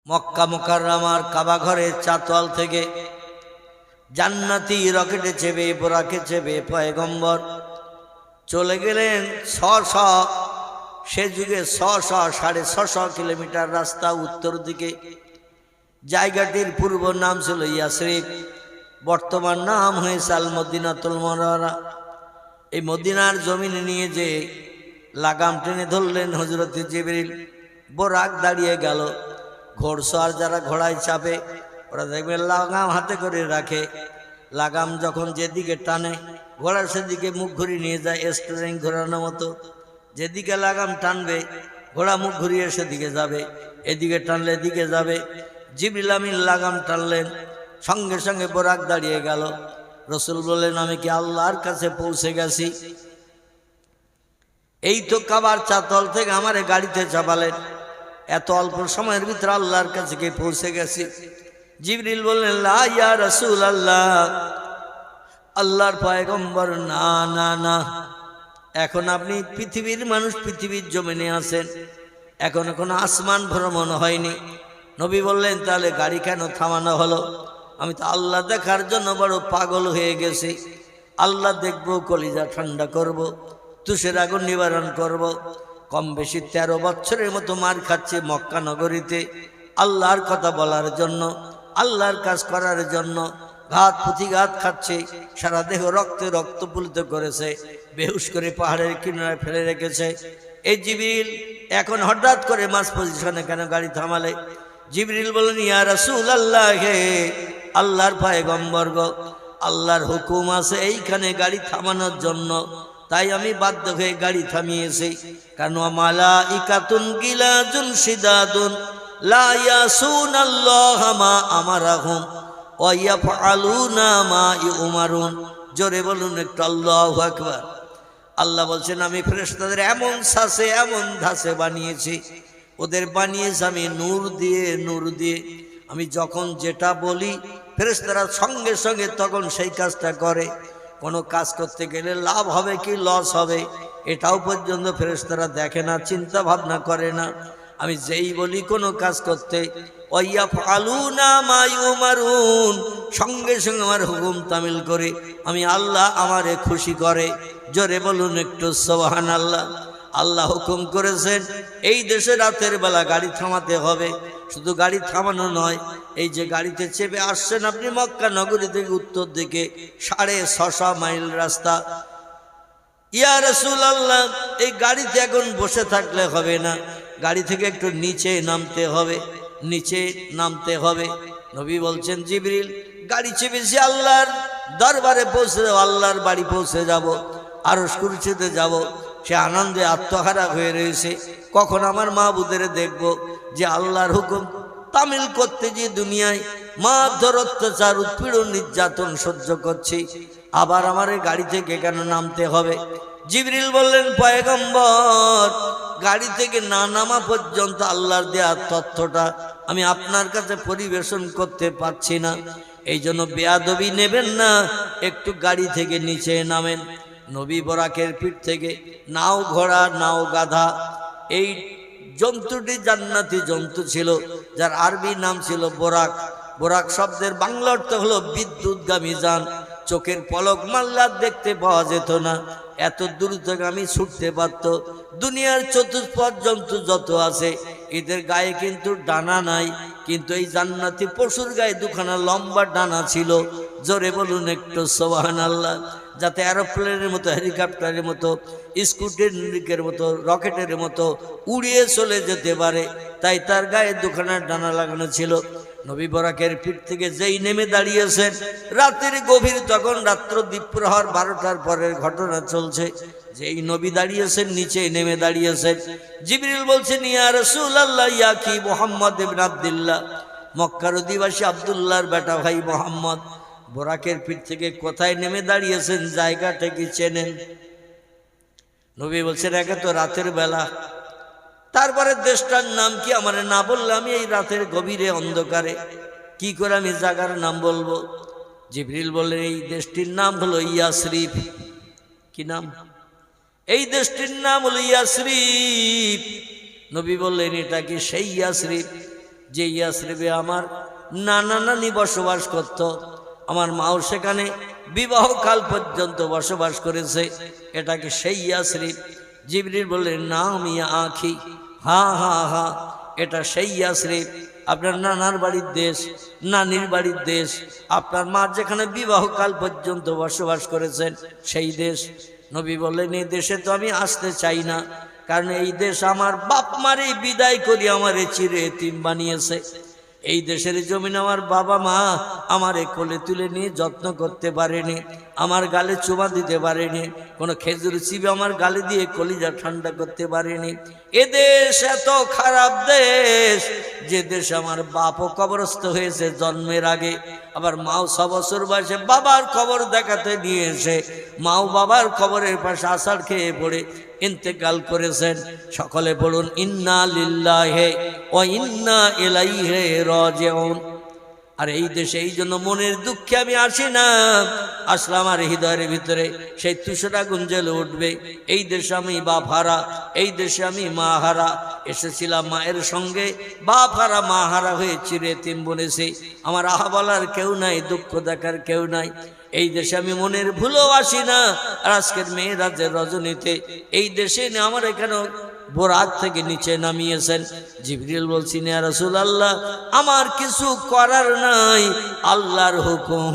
মক্কা মুকাররমার কাবা ঘরের চাতল থেকে জান্নাতি রকেটে চেপে বোরাকে চেপে পয়গম্বর চলে গেলেন সে যুগে 600 কিলোমিটার রাস্তা উত্তর দিকে। জায়গাটির পূর্ব নাম ছিল ইয়াসরিব, বর্তমান নাম হয়েছে আল মদিনাতুল মুনাওয়ারা। এই মদিনার জমিনে নিয়ে যে লাগাম টেনে ধরলেন হযরত জিবরিল। বোরাক দাঁড়িয়ে গেল। ঘোড়সওয়ার যারা ঘোড়ায় চাপে ওরা দেখবে লাগাম হাতে করে রাখে। লাগাম যখন যেদিকে টানে ঘোড়া সেদিকে মুখ ঘুরিয়ে নিয়ে যায়, স্টিয়ারিং ঘোরানোর মতো। যেদিকে লাগাম টানবে ঘোড়া মুখ ঘুরিয়ে সেদিকে যাবে, এদিকে টানলে এদিকে যাবে। জিবরিল আমিন লাগাম টানলেন, সঙ্গে সঙ্গে বোরাক দাঁড়িয়ে গেল। রসুল বললেন, আমি কি আল্লাহর কাছে পৌঁছে গেছি? এই তো কাবার চাতল থেকে আমারে গাড়িতে চাপালেন, এত অল্প সময়ের ভিতরে আল্লাহর কাছে গিয়ে পৌঁছে গেছি। জিবরিল বললেন, লা ইয়া রাসূলুল্লাহ, আল্লাহর পয়গম্বর, না না না, এখন আপনি পৃথিবীর মানুষ, পৃথিবীর জমিনে আছেন, এখনো কোনো আসমান ভ্রমণ হয়নি। নবী বললেন, তাহলে গাড়ি কেন থামানো হলো? আমি তো আল্লাহ দেখার জন্য বড় পাগল হয়ে গেছি। আল্লাহ দেখবো, কলিজা ঠান্ডা করব, তুষের আগুন নিবারণ করব। কম বেশি 13 বছরের মতো মার খাচ্ছে মক্কা নগরীতে আল্লাহর কথা বলার জন্য, আল্লাহর কাজ করার জন্য। ঘাত প্রতিঘাত খাচ্ছে, সারা দেহ রক্তে রক্তপুলিত করেছে, বেহুশ করে পাহাড়ের কিনারে ফেলে রেখেছে। এই জিবরিল এখন হঠাৎ করে মাঝ পজিশনে কেন গাড়ি থামালে? জিবরিল বলেন, ইয়া রাসূলুল্লাহ, হে আল্লাহর পয়গম্বর গো, আল্লাহর হুকুম আছে এইখানে গাড়ি থামানোর জন্য, তাই আমি বাধ্য হয়ে গাড়ি থামিয়েছি। কারণ মালাইকাতুন গিলাজুন শিদাদুন লা ইয়াসুনাল্লাহ মা আমারাহুম ওয়া ইয়াফআলুনা মা ইউমারুন। জোরে বলুন একটু আল্লাহু আকবার। আল্লাহ বলছেন, আমি ফেরেশতাদের এমন সাসে এমন ধাসে বানিয়েছি, ওদের বানিয়েছি আমি নূর দিয়ে, নূর দিয়ে। আমি যখন যেটা বলি ফেরেশতারা সঙ্গে সঙ্গে তখন সেই কাজটা করে। কোনো কাজ করতে গেলে লাভ হবে কি লস হবে এটাও পর্যন্ত ফেরেশতারা দেখে না, চিন্তা ভাবনা করে না। আমি যেই বলি কোনো কাজ করতে, ওয়াইয়াফআলুনা মা ইউমারুন, সঙ্গে সঙ্গে আমার হুকুম তামিল করে আমি আল্লাহ আমারে খুশি করে। জোরে বলুন একটু সুবহানাল্লাহ। আল্লাহ হুকুম করেছেন এই দেশে রাতের বেলা গাড়ি থামাতে হবে। শুধু গাড়ি থামানো নয়, এই যে গাড়িতে চেপে আসছেন আপনি মক্কা নগরী থেকে উত্তর দিকে 650 মাইল রাস্তা। ইয়া রাসূলুল্লাহ, এই গাড়িতে এখন বসে থাকলে হবে না, গাড়ি থেকে একটু নিচে নামতে হবে, নিচে নামতে হবে। নবী বলছেন, জিবরিল গাড়ি চেপেছি আল্লাহর দরবারে পৌঁছে যাব, আল্লাহর বাড়ি পৌঁছে যাব, আরশ কুরসিতে যাব। সে আনন্দে আত্মহারা হয়ে রয়েছে, কখন আমার মাহবুদের দেখব যে আল্লাহর হুকুম তামিল করতে যে দুনিয়ায় মারধর, অত্যাচার, উৎপীড়ন, নির্যাতন সহ্য করছি, আবার আমার এই গাড়ি থেকে কেন নামতে হবে? জিবরিল বললেন, পয়গম্বর, গাড়ি থেকে না নামা পর্যন্ত আল্লাহর দেয়া তথ্যটা আমি আপনার কাছে পরিবেশন করতে পারছি না, এই জন্য বেয়াদবি নেবেন না, একটু গাড়ি থেকে নিচে নামেন। নবী বোরাকের পিঠ থেকে নাও ঘোড়া নাও গাধা, এই জন্তুটি জান্নাতি জন্তু ছিল, যার আরবি নাম ছিল বোরাক। বোরাক শব্দের বাংলা অর্থ হলো বিদ্যুৎগামী যান। চোখের পলক মারলে দেখতে পাওয়া যেত না, এত দ্রুতগামী ছুটতে পারত। দুনিয়ার চতুষ্পদ জন্তু যত আছে এদের গায়ে কিন্তু ডানা নাই, কিন্তু এই জান্নাতি পশুর গায়ে দুখানা লম্বা ডানা ছিল। জোরে বলুন একটু সুবহানাল্লাহ। যাতে এরোপ্লেনের মতো, হেলিকপ্টারের মতো, স্কুটের মতো, রকেটের মতো উড়িয়ে চলে যেতে পারে, তাই তার গায়ে দুখানা ডানা লাগানো ছিল। নবী বোরাকের পিঠ থেকে যেই নেমে দাঁড়িয়েছেন, রাতের গভীর, তখন রাত্র দ্বীপ্রহর 12টার পরের ঘটনা চলছে। যেই নবী দাঁড়িয়েছেন নিচে নেমে দাঁড়িয়েছেন। জিবরিল বলছেন, ইয়া রাসূলুল্লাহ, ইয়া কি মুহাম্মদ ইবনে আব্দুল্লাহ, মক্কার অধিবাসী আব্দুল্লাহর বেটা ভাই মুহাম্মদ, বোরাকের পিঠ থেকে কোথায় নেমে দাঁড়িয়েছেন, জায়গাটা কি চেনেন? নবী বলছেন, একে তো রাতের বেলা, তারপরে দেশটার নাম কি আমার না বললে আমি এই রাতের গভীরে অন্ধকারে কি করে আমি জায়গার নাম বলবো? জিবরিল বললেন, এই দেশটির নাম হলো ইয়াসরিব। কি নাম? এই দেশটির নাম হলো ইয়াসরিব। নবী বললেন, এটা কি সেই ইয়াসরিব যে ইয়াসরিবে আমার নানা নানি বসবাস করত, আমার মাও সেখানে বিবাহকাল পর্যন্ত বসবাস করেছে, এটাকে সেই ইয়াসরিব? জিবরিল বললেন নাম ইয়া আখি, হা হা হা, এটা সেই ইয়াসরিব, আপনার নানার বাড়ির দেশ, নানির বাড়ির দেশ, আপনার মা যেখানে বিবাহকাল পর্যন্ত বসবাস করেছেন সেই দেশ। নবী বললেন এই দেশে তো আমি আসতে চাই না, কারণ এই দেশ আমার বাপ মারে বিদায় করি আমারে চিরে এতিম বানিয়েছে। এই দেশের জমিন আমার বাবা মা আমারে কোলে তুলে নিয়ে যত্ন করতে পারেনি, আমার গালে চুমা দিতে পারেনি, কোনো খেজুর চিবে আমার গালে দিয়ে কলিজা ঠান্ডা করতে পারেনি। এ দেশ এত খারাপ দেশ যে দেশ আমার বাপও কবরস্থ হয়েছে জন্মের আগে, আবার মাও 6 বছর বয়সে বাবার কবর দেখাতে নিয়ে এসে মাও বাবার কবরের পাশে আছাড় খেয়ে পড়ে ইন্তেকাল করেছেন। সকলে বলুন ইন্না লিল্লাহি ওয়া ইন্না ইলাইহি রাজিউন। আর এই দেশে এই জন্য মনের দুঃখে আমি আসি না, আসলাম আর হৃদয়ের ভিতরে সেই তুষারা গুঞ্জলে উঠবে। এই দেশে আমি বাপ হারা, এই দেশে আমি মা হারা, এসেছিলাম মায়ের সঙ্গে, বাপ হারা মা হারা হয়ে চিরে এতিম বনেছি, আমার আহা বলার কেউ নাই, দুঃখ দেখার কেউ নাই। এই দেশে আমি মনের ভুলেও আসি না। আর আজকের মেয়েরাজের রজনীতে এই দেশে আমার এখানে বোরাক থেকে নিচে নামিয়েছেন। জিবরিল বলছেন ইয়া রাসূলুল্লাহ আমার কিছু করার নাই, আল্লাহর হুকুম,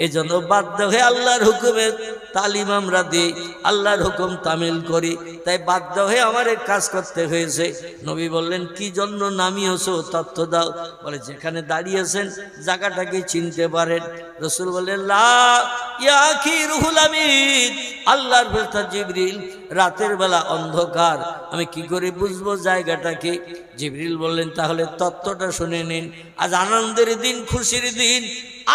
এজন্য বাধ্য হয়ে আল্লাহর হুকুমের তালিম আমরা দিই, আল্লাহর হুকুম তামিল করি, তাই বাধ্য হয়ে আমার এই কাজ করতে হয়েছে। নবী বললেন কি জন্য নামিয়েছো তথ্য দাও। বলে যেখানে দাঁড়িয়েছেন জায়গাটাকে চিনতে পারেন? রাসূল বললেন লা ইয়া আখি রুহুল আমিন, আল্লাহর ফেরেশতা জিবরিল, রাতের বেলা অন্ধকার, আমি কি করে বুঝবো জায়গাটাকে? জিবরিল বললেন তাহলে তত্ত্বটা শুনে নিন। আজ আনন্দের দিন, খুশির দিন,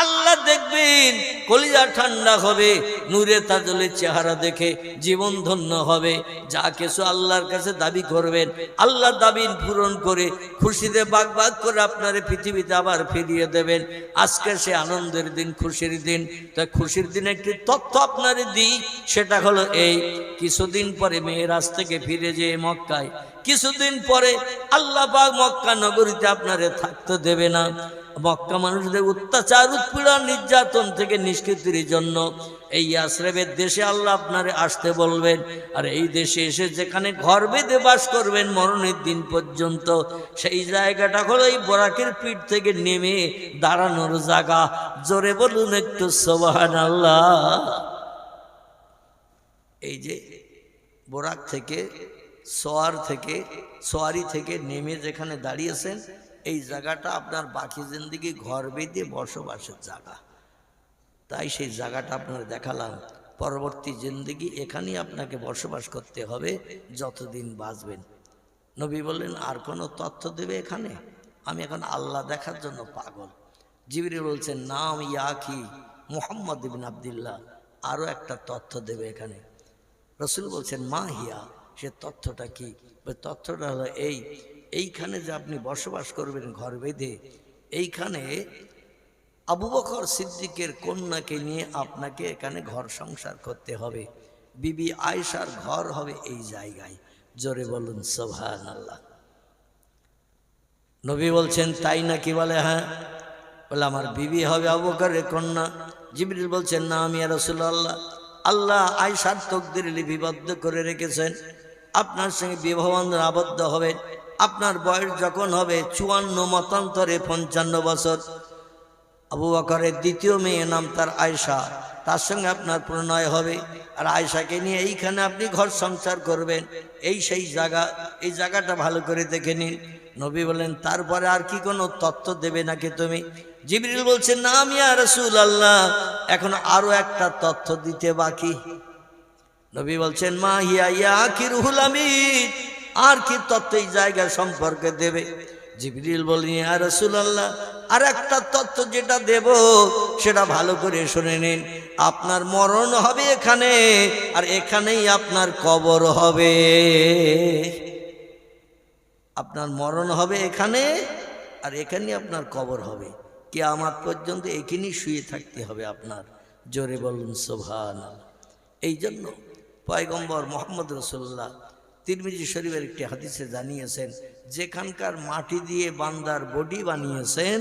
আল্লাহ দেখবেন কলিজা ঠান্ডা হবে, নূরে তাজলের চেহারা দেখে জীবন ধন্য হবে। যা কিছু আল্লাহর কাছে দাবি করবেন আল্লাহ দাবি পূরণ করে খুশিতে বাগ বাগ করে আপনার পৃথিবীতে আবার ফিরিয়ে দেবেন। আজকে সে আনন্দের দিন, খুশির দিন। তাই খুশির দিনে একটি তথ্য আপনারে দিই, সেটা হলো এই, কিছুদিন পরে মেরাজ থেকে ফিরে যেয়ে মক্কায়, কিছুদিন পরে আল্লাহ পাক মক্কা নগরীতে আপনারে থাকতে দেবে না। মক্কা মানুষদের অত্যাচার, উৎপীড়ন, নির্যাতন থেকে নিষ্কৃতির জন্য এই ইয়াসরিবের দেশে আল্লাহ আপনারে আসতে বলবেন। আর এই দেশে এসে যেখানে ঘর বেঁধে বাস করবেন মরণের দিন পর্যন্ত, সেই জায়গাটা হলো এই বোরাকের পিঠ থেকে নেমে দাঁড়ানোর জায়গা। জোরে বলুন একটু সুবহানাল্লাহ। এই যে বোরাক থেকে, সোয়ারি থেকে নেমে যেখানে দাঁড়িয়েছেন, এই জায়গাটা আপনার বাকি জিন্দেগি ঘর বেঁধে বসবাসের জায়গা। তাই সেই জায়গাটা আপনার দেখালাম। পরবর্তী জিন্দেগি এখানেই আপনাকে বসবাস করতে হবে যতদিন বাঁচবেন। নবী বললেন আর কোনো তথ্য দেবে এখানে? আমি এখন আল্লাহ দেখার জন্য পাগল। জিবরিল বলছেন নাম ইয়া আখি মুহাম্মদ ইবনে আব্দুল্লাহ, আরও একটা তথ্য দেবে এখানে। রাসূল বলছেন মা হিয়া, সে তথ্যটা কি? তথ্যটা হলো এইখানে যে আপনি বসবাস করবেন ঘর বেঁধে, এইখানে আবু বকর সিদ্দিকের কন্যাকে নিয়ে আপনাকে এখানে ঘর সংসার করতে হবে। বিবি আয়েশার ঘর হবে এই জায়গায়। জোরে বলুন সুবহানাল্লাহ। নবী বলছেন তাই নাকি? বলে হ্যাঁ। বলে আমার বিবি হবে আবু বকরের কন্যা। জিবরিল বলছেন না আমি ইয়া রাসূলুল্লাহ, আল্লাহ আয়েশার তকদির লিপিবদ্ধ করে রেখেছেন, আপনার সঙ্গে বিবাহ বন্ধন আবদ্ধ হবেন। আপনার বয়স যখন হবে 54, মতান্তরে 55 বছর। আবু বকরের দ্বিতীয় মেয়ে নাম তার আয়েশা, তার সঙ্গে আপনার প্রণয় হবে। আর আয়েশাকে নিয়ে এইখানে আপনি ঘর সংসার করবেন। এই সেই জায়গা, এই জায়গাটা ভালো করে দেখে নিন। নবী বলেন তারপরে আর কি কোনো তথ্য দেবে নাকি তুমি? জিবরিল বলছেন না আমি ইয়া রাসূলুল্লাহ, এখন আরো একটা তথ্য দিতে বাকি। নবী বলছেন মা হিয়া ইয়া আখি রুহুল আমিন, আর কি তথ্য এই জায়গা সম্পর্কে দেবে? জিবরিল বলেন ইয়া রাসূলুল্লাহ আর একটা তথ্য যেটা দেব সেটা ভালো করে শুনে নিন। আপনার মরণ হবে এখানে, আর এখানেই আপনার কবর হবে। আপনার মরণ হবে এখানে, আর এখানেই আপনার কবর হবে। কিয়ামত পর্যন্ত এখানেই শুয়ে থাকতে হবে আপনার। জোরে বলুন সুবহানাল্লাহ। এই জন্য পয়গম্বর মুহাম্মদ রাসূলুল্লাহ তিরমিজি শরীফের একটি হাদিসে জানিয়েছেন, যেখানকার মাটি দিয়ে বান্দার বডি বানিয়েছেন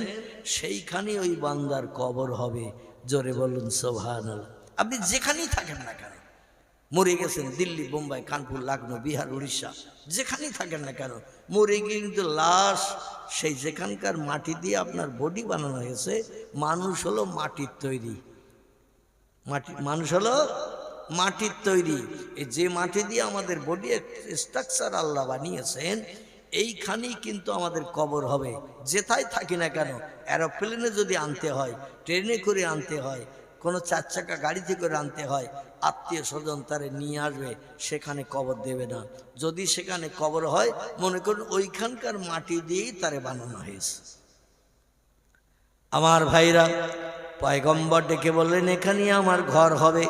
সেইখানে ওই বান্দার কবর হবে। জোরে বলুন সুবহানাল্লাহ। আপনি যেখানেই থাকেন না কেন, মরে গেছেন দিল্লি, বোম্বাই, কানপুর, লখনৌ, বিহার, উড়িষ্যা, যেখানেই থাকেন না কেন, মরে গিয়ে কিন্তু লাশ সেই যেখানকার মাটি দিয়ে আপনার বডি বানানো হয়েছে। মানুষ হলো মাটির তৈরি, মানুষ হলো মাটির তৈরি। এই যে মাটি দিয়ে আমাদের বডি স্ট্রাকচার আল্লাহ বানিয়েছেন, এইখানেই কিন্তু আমাদের কবর হবে। যেথায় থাকি না কেন, এরোপ্লেনে যদি আনতে হয়, ট্রেনে করে আনতে হয়, কোনো 4 চাকা গাড়িতে করে আনতে হয়, আত্মীয় স্বজন তারে নিয়ে আসবে, সেখানে কবর দেবে না। যদি সেখানে কবর হয়, মনে করুন ওইখানকার মাটি দিয়েই তারে বানানো হয়েছে। আমার ভাইরা, পয়গম্বর ডেকে বললেন, এখানেই আমার ঘর হবে,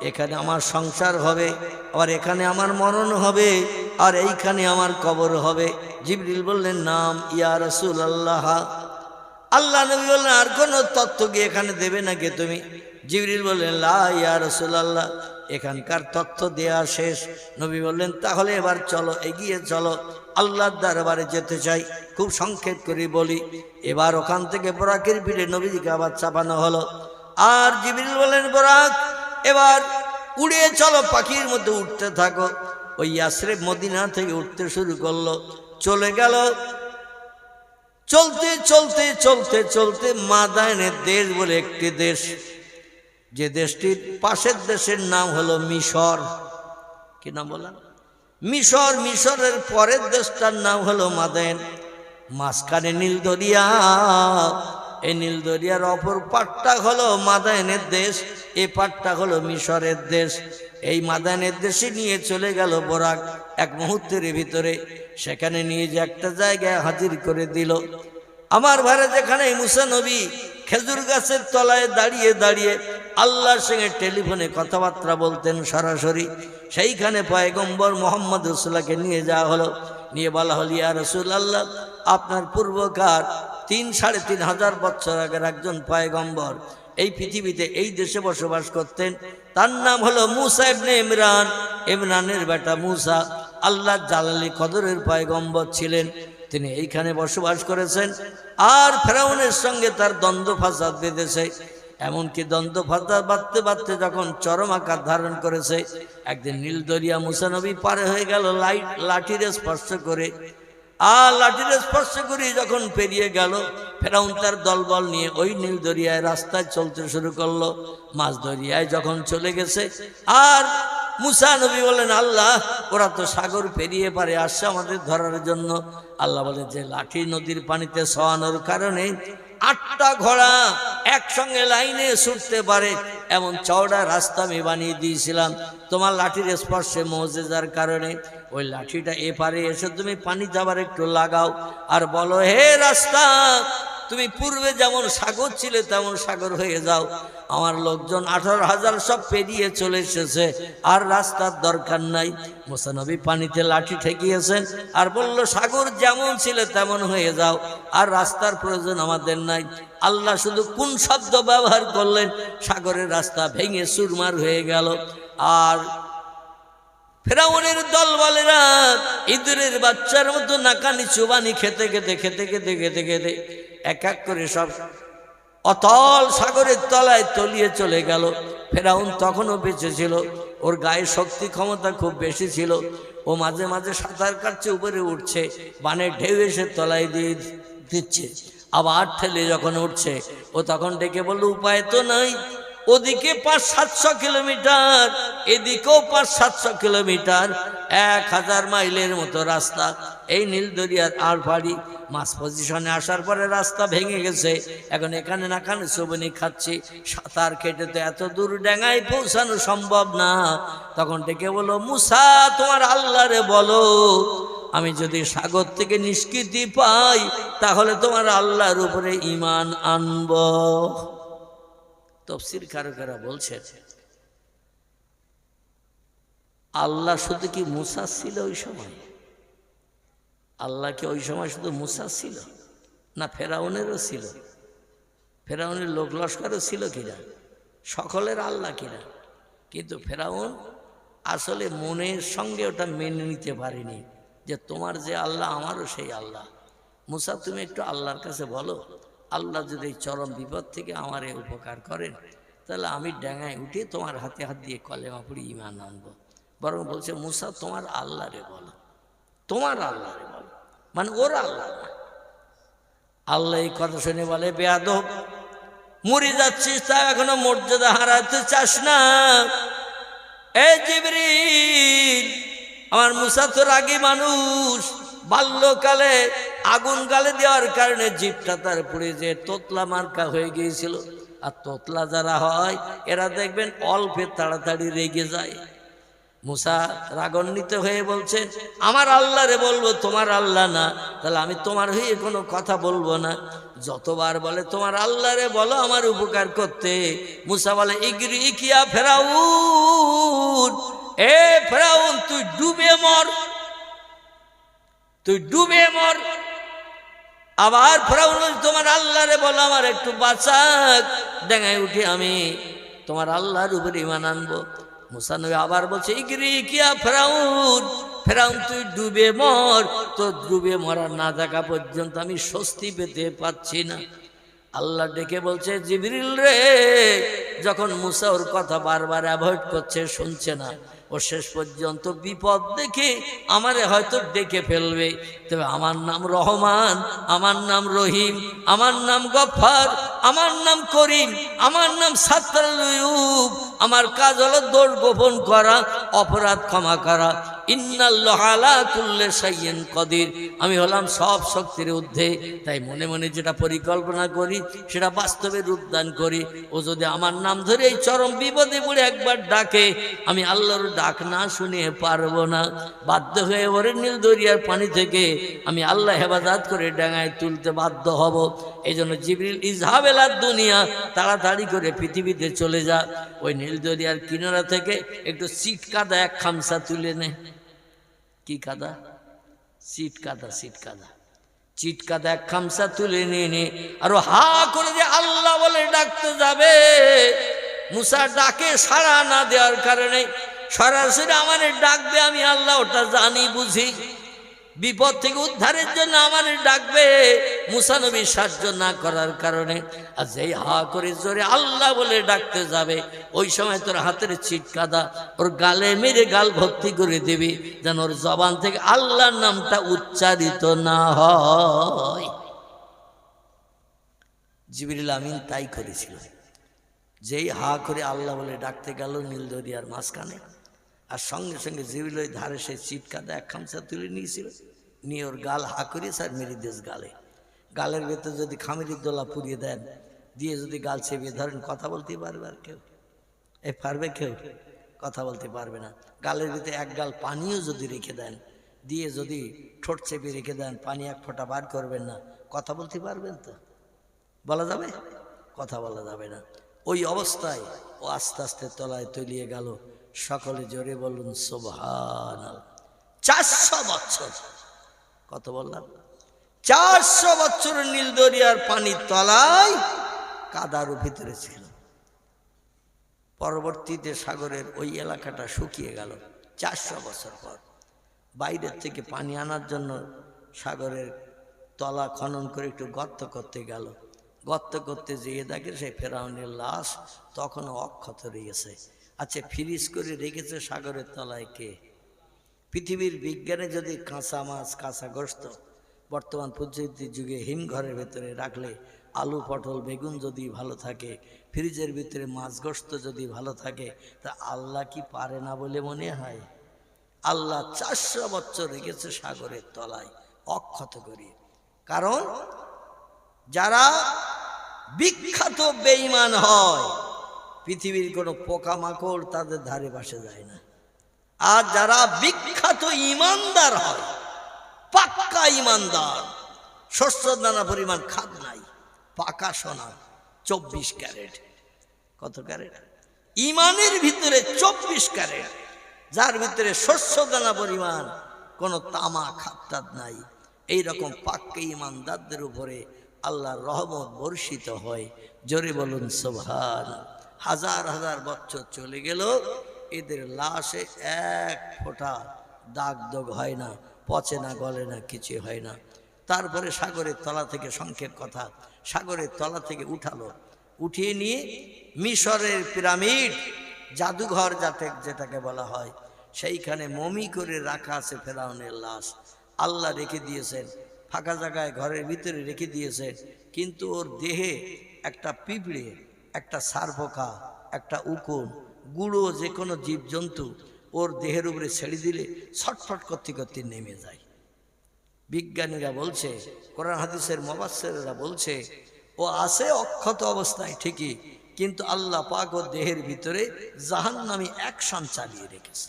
এখানে আমার সংসার হবে, আবার এখানে আমার মরণ হবে, আর এইখানে আমার কবর হবে। জিবরিল বললেন, নাম ইয়া রাসূলুল্লাহ। আল্লাহ নবী বললেন, আর কোনো তত্ত্ব কি এখানে দেবে নাকি তুমি? জিবরিল বললেন, লা ইয়া রাসূলুল্লাহ, এখানকার তথ্য দেয়া শেষ। নবী বললেন, তাহলে এবার চলো, এগিয়ে চলো, আল্লাহর দরবারে যেতে চাই। খুব সংক্ষেপ করে বলি, এবার ওখান থেকে বোরাকের পিঠে নবীজিকে আবার চাপানো হলো। আর জিবরিল বললেন, বোরাক এবার উড়ে চলো, পাখির মধ্যে উঠতে থাকো। ওই ইয়াসরিব মদিনা থেকে উঠতে শুরু করলো, চলে গেল। চলতে চলতে চলতে চলতে মাদায়েনের দেশ বলে একটি দেশ, যে দেশটির পাশের দেশের নাম হলো মিশর। কি নাম বললাম? মিশর। মিশরের পরের দেশটার নাম হলো মাদায়েন। মাঝখানে নীল দরিয়া, এই নীল দরিয়ার অপর পাটটা হলো মাদায়েনের দেশ, এই পাটটা হলো মিশরের দেশ। এই মাদায়েনের দেশে নিয়ে চলে গেল বোরাক এক মুহূর্তের ভিতরে। সেখানে নিয়ে যে একটা জায়গায় হাজির করে দিল। আমার ভাইরা, যেখানে মুসা নবী খেজুর গাছের তলায় দাঁড়িয়ে দাঁড়িয়ে আল্লাহর সঙ্গে টেলিফোনে কথাবার্তা বলতেন সরাসরি, সেইখানে পয়গম্বর মুহাম্মদ রাসূলুল্লাহকে নিয়ে যাওয়া হলো। নিয়ে বলা হল, ইয়া রাসূলুল্লাহ, আপনার পূর্বকার 3-3.5 বছর আগের একজন পয়গম্বর এই পৃথিবীতে এই দেশে বসবাস করতেন। তার নাম হলো মুসা ইবনে ইমরান। ইমরানের বেটা মুসা আল্লাহর জালালি কদরের পয়গম্বর ছিলেন। তিনি এইখানে বসবাস করেছেন। আর ফেরাউনের সঙ্গে তার দ্বন্দ্ব ফাসাদ বেঁধেছে। এমনকি দ্বন্দ্ব ফাসাদ বাঁধতে বাঁধতে যখন চরম আকার ধারণ করেছে, একদিন নীল দরিয়া মুসা নবী পারে হয়ে গেল লাঠির স্পর্শ করে। আর লাঠির স্পর্শ করে যখন পেরিয়ে গেল, ফেরাউন তার দলবল নিয়ে ওই নীল দরিয়ায় রাস্তায় চলতে শুরু করলো। মাঝ দরিয়ায় যখন চলে গেছে, আর মুসা নবী বলেন, আল্লাহ, ওরা তো সাগর পেরিয়ে পারে আসছে আমাদের ধরার জন্য। আল্লাহ বলে যে লাঠি নদীর পানিতে সওয়ানোর কারণে 8টা ঘোড়া একসঙ্গে লাইনে ছুটতে পারে এমন চওড়া রাস্তা আমি বানিয়ে দিয়েছিলাম তোমার লাঠির স্পর্শে, মুজিজার কারণে। ওই লাঠিটা এপারে এসে তুমি পানি যাবার একটু লাগাও, আর বলো, হে রাস্তা, তুমি পূর্বে যেমন সাগর ছিলে তেমন সাগর হয়ে যাও। আমার লোকজন 18,000 সব পেরিয়ে চলে এসেছে, আর রাস্তার দরকার নাই। মুসা নবী পানিতে লাঠি ঠেকিয়েছেন আর বলল, সাগর যেমন ছিলে তেমন হয়ে যাও, আর রাস্তার প্রয়োজন আমাদের নাই। আল্লাহ শুধু কোন শব্দ ব্যবহার করলেন, সাগরের রাস্তা ভেঙে চুরমার হয়ে গেল। আর ফেরাউনের দলবলেরা ইঁদুরের বাচ্চার মতো নাকানি চুবানি খেতে খেতে খেতে খেতে খেতে খেতে এক এক করে সব অতল সাগরের তলায় তলিয়ে চলে গেল। ফেরাউন তখনও বেঁচে ছিল, ওর গায়ে শক্তি ক্ষমতা খুব বেশি ছিল। ও মাঝে মাঝে সাঁতার কাটছে, উপরে উঠছে, বানের ঢেউ এসে তলায় দিয়ে দিচ্ছে, আবার ঠেলে যখন উঠছে, ও তখন ডেকে বলল, উপায় তো নাই। ওদিকে 500-700 কিলোমিটার, এদিকেও 500-700 কিলোমিটার, 1000 মাইলের মতো রাস্তা। এই নীল দরিয়ার আর পাড়ি মাছ পজিশনে আসার পরে রাস্তা ভেঙে গেছে। এখন এখানে না খানে চুবনি খাচ্ছি, সাঁতার কেটে তো এত দূর ডেঙ্গায় পৌঁছানো সম্ভব না। তখন ডেকে বলো, মুসা, তোমার আল্লাহরে বলো, আমি যদি সাগর থেকে নিষ্কৃতি পাই তাহলে তোমার আল্লাহর উপরে ঈমান আনব। তাফসীর কারকেরা বলছেন, আল্লাহ শুধু কি মুসা ছিল ওই সময়? আল্লাহ কি ওই সময় শুধু মুসা ছিল না ফেরাউনেরও ছিল? ফেরাউনের লোক লস্করও ছিল কিনা? সকলের আল্লাহ কিনা? কিন্তু ফেরাউন আসলে মনের সঙ্গে ওটা মেনে নিতে পারেনি যে তোমার যে আল্লাহ আমারও সেই আল্লাহ। মুসা তুমি একটু আল্লাহর কাছে বলো, আল্লাহ যদি এই চরম বিপদ থেকে আমার উপকার করেন তাহলে আমি ডাঙায় উঠে তোমার হাতে হাত দিয়ে কলেমা পড়ি ঈমান আনবো। বরং বলছে মুসা তোমার আল্লাহরে বলো, তোমার আল্লাহরে বলো, মানে ওর আল্লাহ না। আল্লাহ এই কথা শুনে বলে বেয়াদব, মরে যাচ্ছিস তা এখনো মর্যাদা হারাতে চাস না? এই জিবরিল, আমার মুসা তো রাগী মানুষ, বাল্যকালে আগুন গালে দেওয়ার কারণে জিভটা তার পুড়ে যে তোতলা মার্কা হয়ে গিয়েছিল। আর তোতলা যারা হয় এরা দেখবেন অল্পে তাড়াতাড়ি রেগে যায়। মুসা রাগান্বিত হয়ে বলছে আমার আল্লাহরে বলবো, তোমার আল্লাহ না, তাহলে আমি তোমার হয়ে কোনো কথা বলবো না। যতবার বলে তোমার আল্লাহরে বলো আমার উপকার করতে, মুসা বলে ইগরি কিয়া ফেরাউন, এ ফেরাউন তুই ডুবে মর, তুই ডুবে মর। আবার ফেরাউন তোমার আল্লাহরে বলো আমার একটু বাঁচাক, ডাঙায় উঠে আমি তোমার আল্লাহর উপর ঈমান আনবো। মুসা নবী আবার বলছে ইগরি কিয়া ফেরাউন, ফেরাউন তুই ডুবে মর, তো ডুবে মরা না থাকা পর্যন্ত আমি স্বস্তি পেতে পাচ্ছি না। আল্লাহ ডেকে বলছে জিবরিল রে, যখন মুসা ওর কথা বারবার অ্যাভয়েড করছে, শুনছে না, ও শেষ পর্যন্ত বিপদ দেখে আমারে হয়তো ডেকে ফেলবে। তবে আমার নাম রহমান, আমার নাম রহিম, আমার নাম গফফার, আমার নাম করিম, আমার নাম সাত্তারুল উয়ুব। আমার কাজ হলো দোষ গোপন করা, অপরাধ ক্ষমা করা। ইন্নাল্লাহা আলা কুল্লি শাইইন কাদির, আমি হলাম সব শক্তির ঊর্ধ্বে। তাই মনে মনে যেটা পরিকল্পনা করি সেটা বাস্তবে রূপদান করি। ও যদি আমার নাম ধরে এই চরম বিপদে পড়ে একবার ডাকে, আমি আল্লাহর ডাক না শুনে পারবো না। বাধ্য হয়ে ওরে নীল দরিয়ার পানি থেকে আমি আল্লাহ হেফাজত করে ডাঙায় তুলতে বাধ্য হব। এই জন্য জিবরিল ইজহাব ইলা দুনিয়া, তাড়াতাড়ি করে পৃথিবীতে চলে যা। ওই নীল দরিয়ার কিনারা থেকে একটু সিট কাদা এক খামসা তুলে নে। কি কাদা? সিট কাদা, সিট কাদা, চিট কাদা এক খামসা তুলে নিয়ে নে। আর হা করে যে আল্লাহ বলে ডাকতে যাবে, মুসা ডাকে সাড়া না দেওয়ার কারণে সরাসরি আমার ডাকবে, আমি আল্লাহ ওটা জানি বুঝি। বিপদ থেকে উদ্ধারের জন্য আমার ডাকবে, মুসা নবী সাহায্য না করার কারণে। আর যেই হা করে জোরে আল্লাহ বলে ডাকতে যাবে, ওই সময় তোর হাতের ছিটকাদা ওর গালে মেরে গাল ভর্তি করে দেবে, যেন ওর জবান থেকে আল্লাহর নামটা উচ্চারিত না হয়। জিবরিল আমিন তাই করেছিল। যেই হা করে আল্লাহ বলে ডাকতে গেল নীল দরিয়ার মাঝখানে, আর সঙ্গে সঙ্গে জিবরিল ওই ধারে সে চিটকাদা এক খামসা তুলে নিয়েছিল, নিয়ে ওর গাল হা করিয়ে স্যার মেরি দেশ গালে, গালের ভেতর যদি খামিরির দোলা পুড়িয়ে দেন, দিয়ে যদি গাল চেপিয়ে ধরেন, কথা বলতে পারবে আর কেউ? পারবে কেউ? কথা বলতে পারবে না। গালের ভিতরে এক গাল পানিও যদি রেখে দেন, দিয়ে যদি ঠোঁট চেপে রেখে দেন, পানি এক ফোঁটা বার করবেন না, কথা বলতে পারবেন তো? বলা যাবে? কথা বলা যাবে না। ওই অবস্থায় ও আস্তে আস্তে তলায় তলিয়ে গেল। সকলে জোরে বলুন সুবহানাল্লাহ। 400 বছর, কত বললাম? 400 বছর নীল দরিয়ার পানির তলায় কাদার ভিতরে ছিল। পরবর্তীতে সাগরের ওই এলাকাটা শুকিয়ে গেল 400 বছর পর। বাইরের থেকে পানি আনার জন্য সাগরের তলা খনন করে একটু গর্ত করতে গেল। গর্ত করতে যেয়ে দেখে সেই ফেরাউনের লাশ তখনও অক্ষত রয়েছে। আচ্ছা, ফ্রিজ করে রেখেছে সাগরের তলায় কে? পৃথিবীর বিজ্ঞানে যদি কাঁচা মাছ, কাঁচা গোশত বর্তমান প্রযুক্তির যুগে হিমঘরের ভেতরে রাখলে, আলু পটল বেগুন যদি ভালো থাকে, ফ্রিজের ভিতরে মাছ গোশত যদি ভালো থাকে, তা আল্লাহ কি পারে না বলে মনে হয়? আল্লাহ 400 বছর রেখেছে সাগরের তলায় অক্ষত করিয়ে। কারণ যারা বিখ্যাত বেঈমান হয়, পৃথিবীর কোনো পোকামাকড় তাদের ধারে পাশে যায় না। আর যারা বিখ্যাত ইমানদার হয়, পাক্কা ইমানদার, শস্য দানা পরিমাণ খাদ নাই, পাকা সোনা 24 ক্যারেট। কত ক্যারেট? ইমানের ভিতরে 24 ক্যারেট, যার ভিতরে শস্য দানা পরিমাণ কোনো তামা খাদ নাই। এইরকম পাক্কা ইমানদারদের উপরে আল্লাহর রহমত বর্ষিত হয়। জোরে বলুন সুবহানাল্লাহ। হাজার হাজার বছর চলে গেল, এদের লাশে এক ফোঁটা দাগ দোগ হয় না। পচে না, গলে না, কিছু হয় না। তারপরে সাগরের তলা থেকে, সংক্ষেপ কথা, সাগরের তলা থেকে উঠিয়ে নিয়ে মিশরের পিরামিড, জাদুঘর যেটাকে বলা হয়, সেইখানে মমি করে রাখা আছে ফেরাউনের লাশ। আল্লাহ রেখে দিয়েছেন ফাঁকা জায়গায়, ঘরের ভিতরে রেখে দিয়েছেন। কিন্তু ওর দেহে একটা পিঁপড়ে, একটা সারপোকা, একটা উকুন, গুঁড়ো যে কোনো জীবজন্তু ওর দেহের উপরে ছেড়ে দিলে ছটফট করতে করতে নেমে যায়। বিজ্ঞানীরা বলছে, কোরআন হাদিসের মুফাসসিররা বলছে, ও আছে অক্ষত অবস্থায় ঠিকই, কিন্তু আল্লাহ পাক ওর দেহের ভিতরে জাহান্নামী অ্যাকশন চালিয়ে রেখেছে।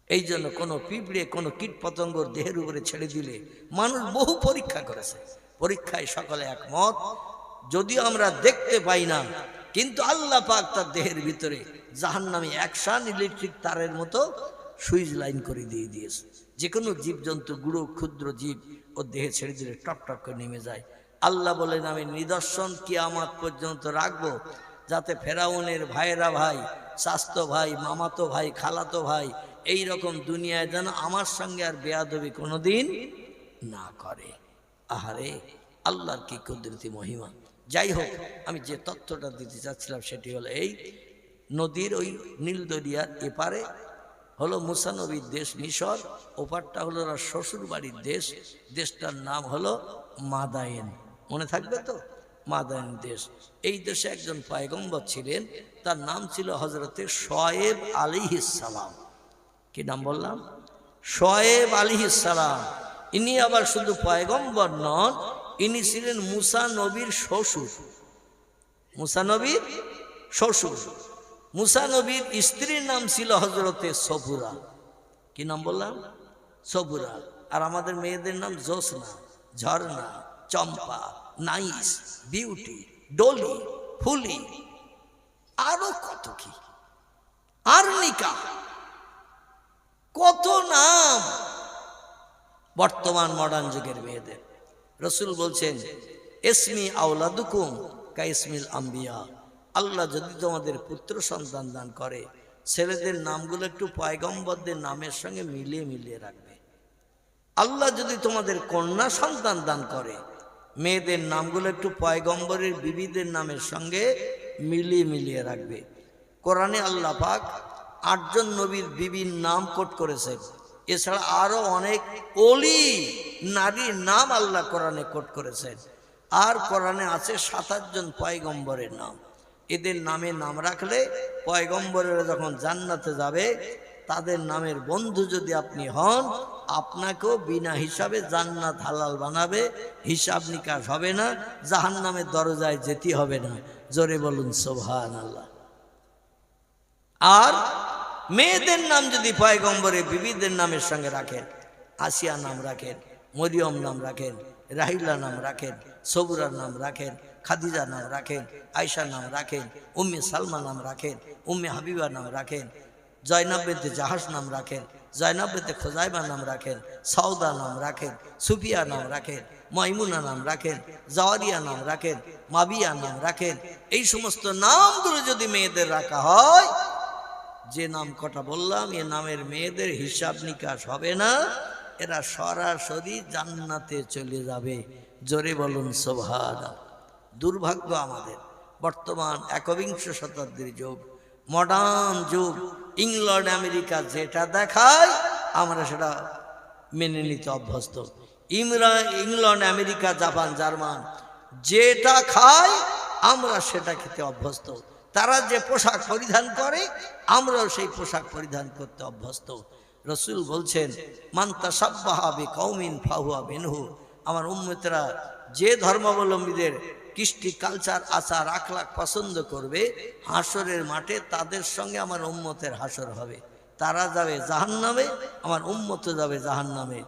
এই জন্য কোনো পিঁপড়ে, কোনো কীট পতঙ্গর দেহের উপরে ছেড়ে দিলে মানুষ বহু পরীক্ষা করেছে, পরীক্ষায় সকলে একমত, যদিও আমরা দেখতে পাই না, কিন্তু আল্লাহ পাক তার দেহের ভিতরে জাহান্নামী অ্যাকশন ইলেকট্রিক তারের মতো সুইচ লাইন করে দিয়ে দিয়েছে। যে কোনো জীবজন্তু, গুঁড়ো ক্ষুদ্র জীব ওর দেহে ছেড়ে দিলে টপ টপ করে নেমে যায়। আল্লাহ বলেন, আমি নিদর্শন কিয়ামত পর্যন্ত রাখবো, যাতে ফেরাউনের ভাইয়েরা ভাই, চাচতো ভাই, মামাতো ভাই, খালাতো ভাই, এই রকম দুনিয়ায় যেন আমার সঙ্গে আর বেয়াদবি কোনোদিন না করে। আহারে, আল্লাহর কি কুদরতি মহিমা। যাই হোক, আমি যে তথ্যটা দিতে চাচ্ছিলাম সেটি হলো এই, নদীর ওই নীল দরিয়ার এপারে হলো মুসা নবীর দেশ মিশর, ওপারটা হলো ওর শ্বশুর বাড়ির দেশ, দেশটার নাম হলো মাদায়েন। মনে থাকবে তো, মাদায়েন দেশ। এই দেশে একজন পয়গম্বর ছিলেন, তার নাম ছিল হযরতে শুআয়ব আলাইহিস সালাম। কি নাম বললাম? শুআয়ব আলাইহিস সালাম। ইনি আবার শুধু পয়গম্বর নন, ইনি ছিলেন মুসা নবীর শ্বশুর। মুসা নবীর শ্বশুর। মুসা নবীর স্ত্রীর নাম ছিল হযরতে সফুরা। কি নাম বললাম? সফুরা। আর আমাদের মেয়েদের নাম জোসনা, ঝর্ণা, চম্পা, নাইস, বিউটি, ডলি, ফুলি, আরো কত কি, আরনিকা, কত নাম বর্তমান মডার্ন যুগের মেয়েদের। রসুল বলছেন, ইসমি আওলাদুকুম কা ইসমিল আম্বিয়া। আল্লাহ যদি তোমাদের পুত্র সন্তান দান করে, ছেলেদের নামগুলো একটু পয়গম্বরদের নামের সঙ্গে মিলিয়ে মিলিয়ে রাখবে। আল্লাহ যদি তোমাদের কন্যা সন্তান দান করে, মেয়েদের নামগুলো একটু পয়গম্বরের বিবিদের নামের সঙ্গে মিলিয়ে মিলিয়ে রাখবে। কোরআনে আল্লাহ পাক 8 জন নবীর বিবির নাম কোট করেছেন। এছাড়া আরো অনেক ওলি নারীর নাম আল্লাহ কোরআনে কোট করেছেন। আর কোরআনে আছে 27 জন পয়গম্বরের নাম। এদের নামে নাম রাখলে পয়গম্বরেরা যখন জান্নাতে যাবে, তাদের নামের বন্ধু যদি আপনি হন, আপনাকেও বিনা হিসাবে জান্নাত হালাল বানাবে, হিসাব নিকাশ হবে না, জাহান্নামের দরজায় যেতে হবে না। জোরে বলুন সুবহানাল্লাহ। আর মেয়েদের নাম যদি পয়গম্বরের বিবিদের নামের সঙ্গে রাখেন, আসিয়া নাম রাখেন, মরিয়ম নাম রাখেন, রাহিলা নাম রাখেন, সবুরার নাম রাখেন, খাদিজা নাম রাখেন, আয়েশা নাম রাখেন, উম্মে সালমা নাম রাখেন, উম্মে হাবিবা নাম রাখেন, জয়নাব বিনতে জাহাস নাম রাখেন, জয়নাব বিনতে খুজাইমা নাম রাখেন, সওদা নাম রাখেন, সুফিয়া নাম রাখেন, মাইমুনা নাম রাখেন, জাওয়ারিয়া নাম রাখেন, মাবিয়া নাম রাখেন। এই সমস্ত নামগুলো যদি মেয়েদের রাখা হয়, যে নাম কটা বললাম, এ নামের মেয়েদের হিসাব নিকাশ হবে না, এরা সরাসরি জান্নাতে চলে যাবে। জোরে বলুন সুবহানাল্লাহ। দুর্ভাগ্য আমাদের, বর্তমান 21 শতাব্দীর যুগ, মডার্ন যুগ, ইংল্যান্ড আমেরিকা যেটা দেখায় আমরা সেটা মেনে নিতে অভ্যস্ত। ইংল্যান্ড আমেরিকা জাপান জার্মান যেটা খায় আমরা সেটা খেতে অভ্যস্ত। তারা যে পোশাক পরিধান করে আমরাও সেই পোশাক পরিধান করতে অভ্যস্ত। রসুল বলছেন, মান তাশাব্বাহা বিকওমিন ফাহুয়া মিনহু। আমার উম্মতেরা যে ধর্মাবলম্বীদের কৃষ্টি, কালচার, আচার, আখলাক পছন্দ করবে, হাসরের মাঠে তাদের সঙ্গে আমার উম্মতের হাসর হবে। তারা যাবে জাহান্নামে, আমার উম্মত যাবে জাহান্নামে।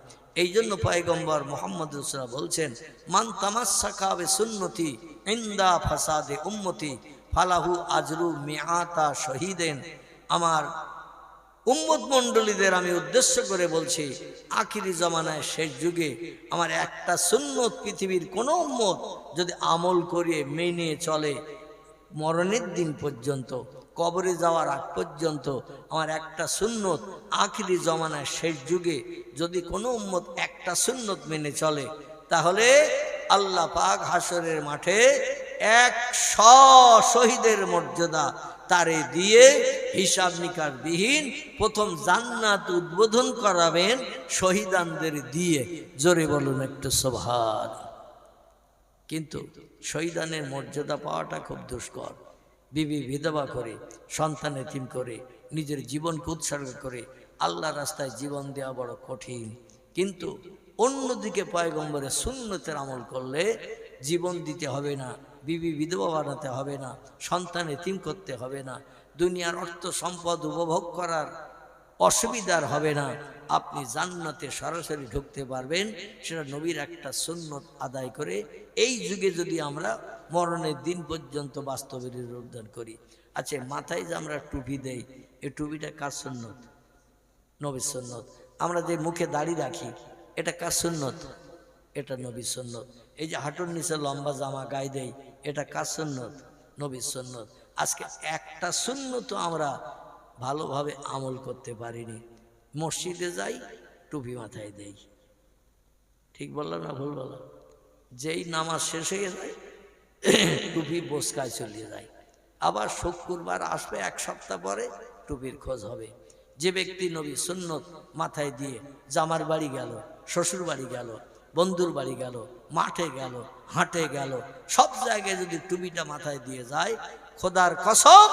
এই জন্য পয়গম্বর মুহাম্মদ রাসূলুল্লাহ বলছেন, মান তামাসসাকা বিসুন্নতি ইনদা ফাসাদে উম্মতি ফালাহু আজরু মিআতা শহীদেন। আমার উম্মত মণ্ডলীদের আমি উদ্দেশ্য করে বলছি, আখিরি জামানায় শেষ যুগে আমার একটা সুন্নত পৃথিবীর কোনো উম্মত যদি আমল করে মেনে চলে, মরণের দিন পর্যন্ত কবরে যাওয়ার আগ পর্যন্ত আমার একটা সুন্নত, আখিরি জমানায় শেষ যুগে যদি কোনো উম্মত একটা সুন্নত মেনে চলে, তাহলে আল্লাহ পাক হাসরের মাঠে 100 শহীদের মর্যাদা তারে দিয়ে হিসাব নিকাশ বিহীন প্রথম জান্নাত উদ্বোধন করাবেন শহীদানদের দিয়ে। জোরে বলুন একটু সুবহান। কিন্তু শহীদানের মর্যাদা পাওয়াটা খুব দুষ্কর। বিবি বিধবা করে, সন্তান এতিম করে, নিজের জীবনকে উৎসর্গ করে আল্লাহ রাস্তায় জীবন দেওয়া বড় কঠিন। কিন্তু অন্যদিকে পয়গম্বরের সুন্নতের আমল করলে জীবন দিতে হবে না, বিবি বিধবা বানাতে হবে না, সন্তান এতিম করতে হবে না, দুনিয়ার অর্থ সম্পদ উপভোগ করার অসুবিধার হবে না, আপনি জান্নাতে সরাসরি ঢুকতে পারবেন। সেটা নবীর একটা সুন্নত আদায় করে এই যুগে যদি আমরা মরণের দিন পর্যন্ত বাস্তবে রূপদান করি। আচ্ছা, মাথায় যে আমরা টুপি দেই, এই টুপিটা কার সুন্নত? নবীর সুন্নত। আমরা যে মুখে দাড়ি রাখি, এটা কার সুন্নত? এটা নবীর সুন্নত। এই যে হাঁটুর নিচে লম্বা জামা গায়ে দেই, এটা কার সুন্নত? নবীর সুন্নত। আজকে একটা সুন্নত আমরা ভালোভাবে আমল করতে পারিনি। মসজিদে যাই, টুপি মাথায় দেই, ঠিক বললাম না ভুল বললাম? যেই নামাজ শেষ হয়ে যায় টুপি বোসকায় চলে যায়। আবার শুক্রবার আসবে, এক সপ্তাহ পরে টুপির খোঁজ হবে। যে ব্যক্তি নবী সুন্নত মাথায় দিয়ে জামার বাড়ি গেল, শ্বশুর বাড়ি গেল, বন্ধুর বাড়ি গেল, মাঠে গেল, হাটে গেল, সব জায়গায় যদি টুপিটা মাথায় দিয়ে যায়, খোদার কসম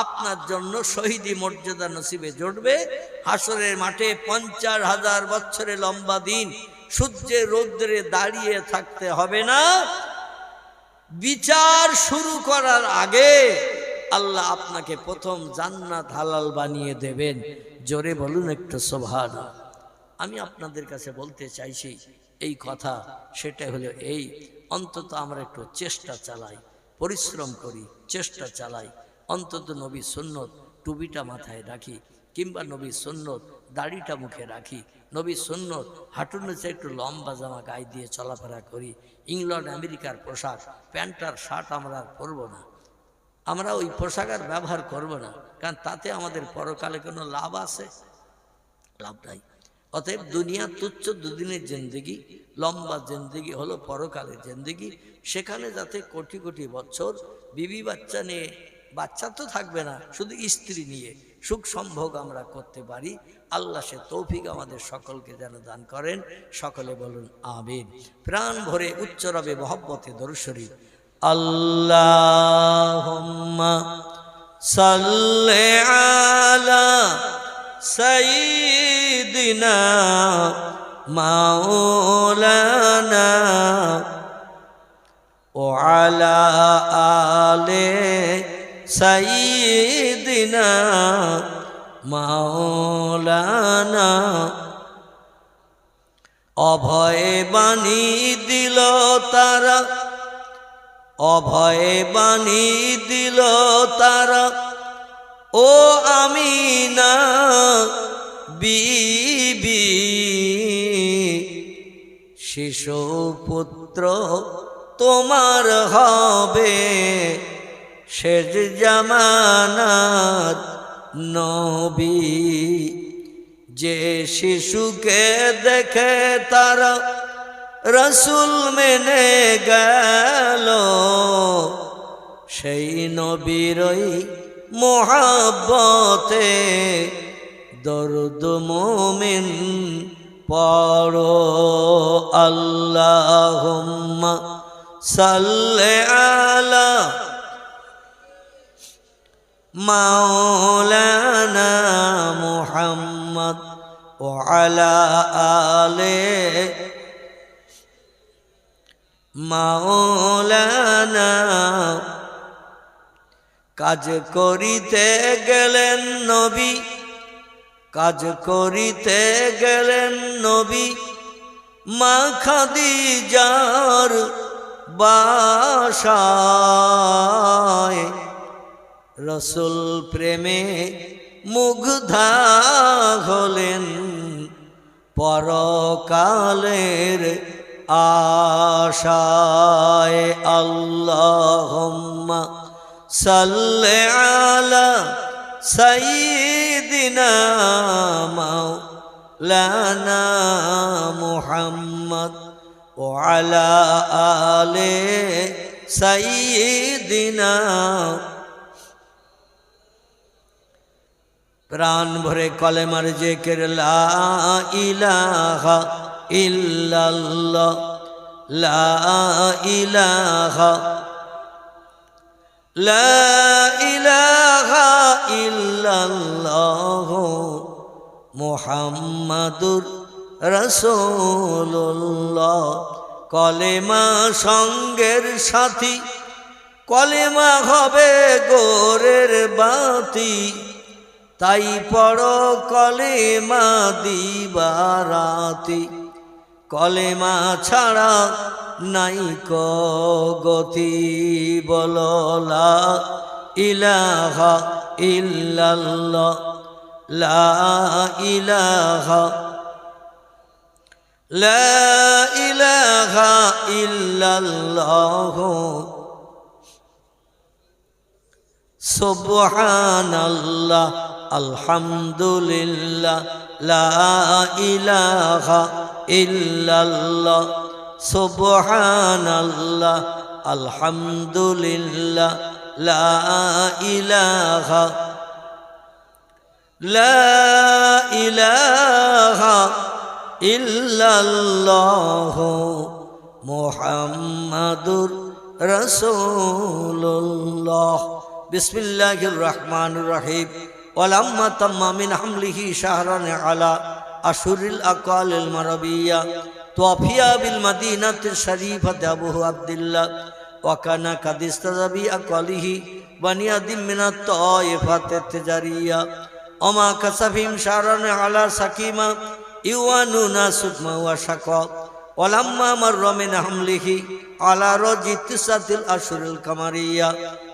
আপনার জন্য শহীদি মর্যাদা নসিবে জুটবে। হাসরের মাঠে 50,000 বছরের লম্বা দিন সূর্যের রৌদ্রে দাঁড়িয়ে থাকতে হবে না। বিচার শুরু করার আগে আল্লাহ আপনাকে প্রথম জান্নাত হালাল বানিয়ে দেবেন। জোরে বলুন একটু সুবহানাল্লাহ। আমি আপনাদের কাছে বলতে চাইছি এই কথা, সেটা হলো এই, অন্তত আমরা একটু চেষ্টা চালাই, পরিশ্রম করি, চেষ্টা চালাই, অন্তত নবী সুন্নত টুপিটা মাথায় রাখি, কিংবা নবী সুন্নত দাড়িটা মুখে রাখি, নবী সুন্নত হাঁটুর নিচে একটু লম্বা জামা গায়ে দিয়ে চলাফেরা করি। ইংল্যান্ড আমেরিকার পোশাক, প্যান্ট আর শার্ট আমরা আর পরবো না, আমরা ওই পোশাক আর ব্যবহার করবো না, কারণ তাতে আমাদের পরকালে কোনো লাভ আছে? লাভ নাই। অতএব দুনিয়া তুচ্ছ দুদিনের জিন্দেগি, লম্বা জিন্দেগি হলো পরকালের জিন্দেগি। সেখানে যাতে কোটি কোটি বছর বিবি বাচ্চা নিয়ে, বাচ্চা তো থাকবে না, শুধু স্ত্রী নিয়ে সুখ সম্ভোগ আমরা করতে পারি। আল্লাহ সে তৌফিক আমাদের সকলকে যেন দান করেন। সকলে বলুন আমিন। প্রাণ ভরে উচ্চ রবে মহব্বতে দরুদ শরীফ। আল্লাহুম্মা সাল্লি আলা সাইয়্যিদিনা মাওলানা ওয়া আলা আলি সাইয়্যিদিনা মাওলানা। অভয় বাণী দিল তারা, অভয় বাণী দিল তারা, ও আমিনা বিবি, শিশু পুত্র তোমার হবে শেষ জামানাত নবী। যে শিশুকে দেখে তারা রসুল মেনে গেল, সেই নবীরই মোহাব্বতে দরুদ মুমিন পড়ো। আল্লাহুম্মা সাল্লি আলা মাওলানা মুহাম্মদ ওয়া আলা আলি মাওলানা। কাজ করিতে গেলেন নবী, কাজ করিতে গেলেন নবী মা খাদিজার বাসায়। রসুল প্রেমে মুগ্ধা হলেন পরকালের আশায়। আল্লাহুম্মা সাল্লি আলা সাইয়্যিদিনা মাওলানা মুহাম্মদ ওয়া আলা আলি সাইয়্যিদিনা। প্রাণ ভরে কলেমার জিকির লা ইলাহা ইল্লাল্লাহ, লা ইলাহা, লা ইলাহা ইল্লাল্লাহ মুহাম্মাদুর রাসূলুল্লাহ। কলেমা সঙ্গের সাথী, কলেমা হবে গোরের বাতি, তাই পড়ো কলেমা দিবারাতি। কলেমা ছাড়া নাই গতি, বলো লা ইলাহা ইল্লাল্লাহ, লা ইলাহা, লা ইলাহা ইল্লাল্লাহ সুবহানাল্লাহ আলহামদুলিল্লাহ, লা ইলাহা ইল্লাল্লাহ সুবহানাল্লাহ আলহামদুলিল্লাহ, লা ইলাহা, লা ইলাহা ইল্লাল্লাহ মুহাম্মাদুর রাসূলুল্লাহ। বিসমিল্লাহির রহমানির রহিম। ওয়ালাম্মা তাম্মা মিন হামলিহি শাহরান আলা আশুরিল আকালিল মারাবিয়া তোয়াফিয়া বিল মাদিনাতির শরীফাতি আবু আব্দুল্লাহ ওয়া কানা কাদ ইস্তাযাবি আকালিহি বানিয়াদিম মিনাত তায়েফাতিত তিজারিয়া ওমা কাসাফিম শাহরান আলা সাকিমা ইওয়ানুনা সুকমা ওয়া শাকা। ওয়ালাম্মা মাররা মিন হামলিহি আলা রাজি তিসাতিল আশুরিল কামারিয়া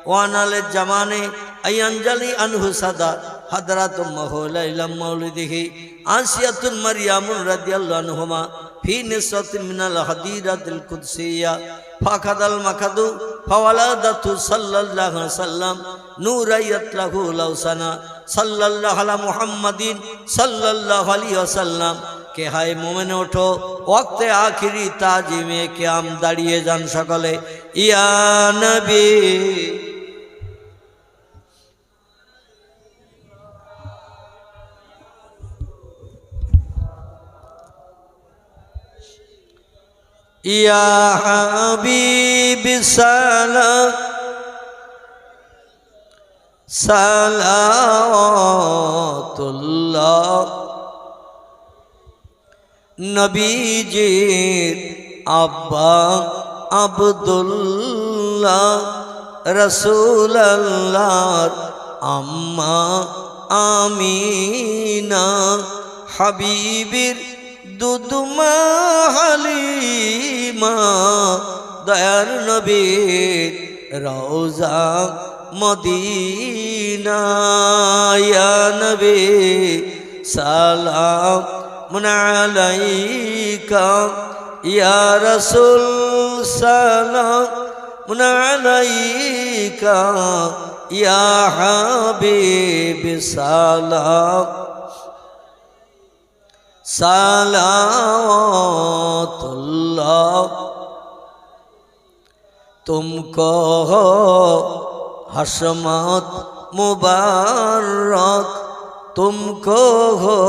ওয়ানাল জামানে আয়ানজালি আনহু সাদা হাদরাতুম মাহুলাইলাম মাউলিদিহি আসিয়াতুন মারইয়ামুন রাদিয়াল্লাহু আনহুমা ফি নিসাতিন মিনাল হাদিরাতিল কুদসিয়া ফাকাদাল মাকাদু ফাওয়ালাদাতু সাল্লাল্লাহু আলাইহি ওয়াসাল্লাম নূরাইয়াত লাহু লাউসানা সাল্লাল্লাহু আলা মুহাম্মাদিন সাল্লাল্লাহু আলাইহি ওয়াসাল্লাম। কে হায় মোমেনে ওঠো, ওয়াক্তে আখিরি তাজিমে কিয়াম দাঁড়িয়ে যান সকলে। ইয়া নবী ইয়া হাবিবি সালাম সালাওয়াতুল্লাহ নবীজির আব্বা আব্দুল্লাহ রাসূলুল্লাহর আম্মা আমিনা হাবিবির দুদমা হালিমা দয়ার নবীর রওজা মদিনা। ইয়া নবী সালাম আলাইকা, ইয়া রাসূল সালাম আলাইকা, ইয়া হাবিব সালাম सालावतुल्लाह तुमको हो हशमत मुबारक, तुमको हो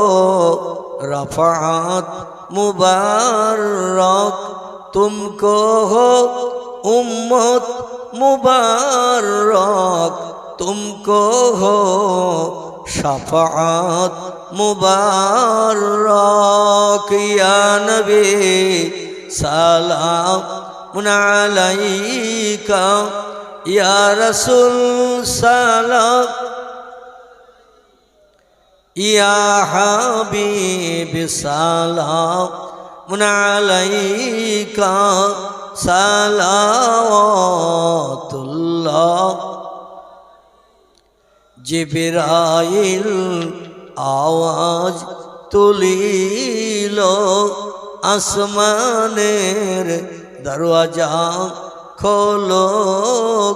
रफ़ात मुबारक, तुमको हो उम्मत मुबारक, तुमको हो शफ़ाअत मुबारक। या नबी सलाम अलैका, या रसूल सलाम, या हबीब सलाम अलैका सलावतुल्लाह। जिब्राइल आवाज तुलिल आसमानेर दरवाजा खोलो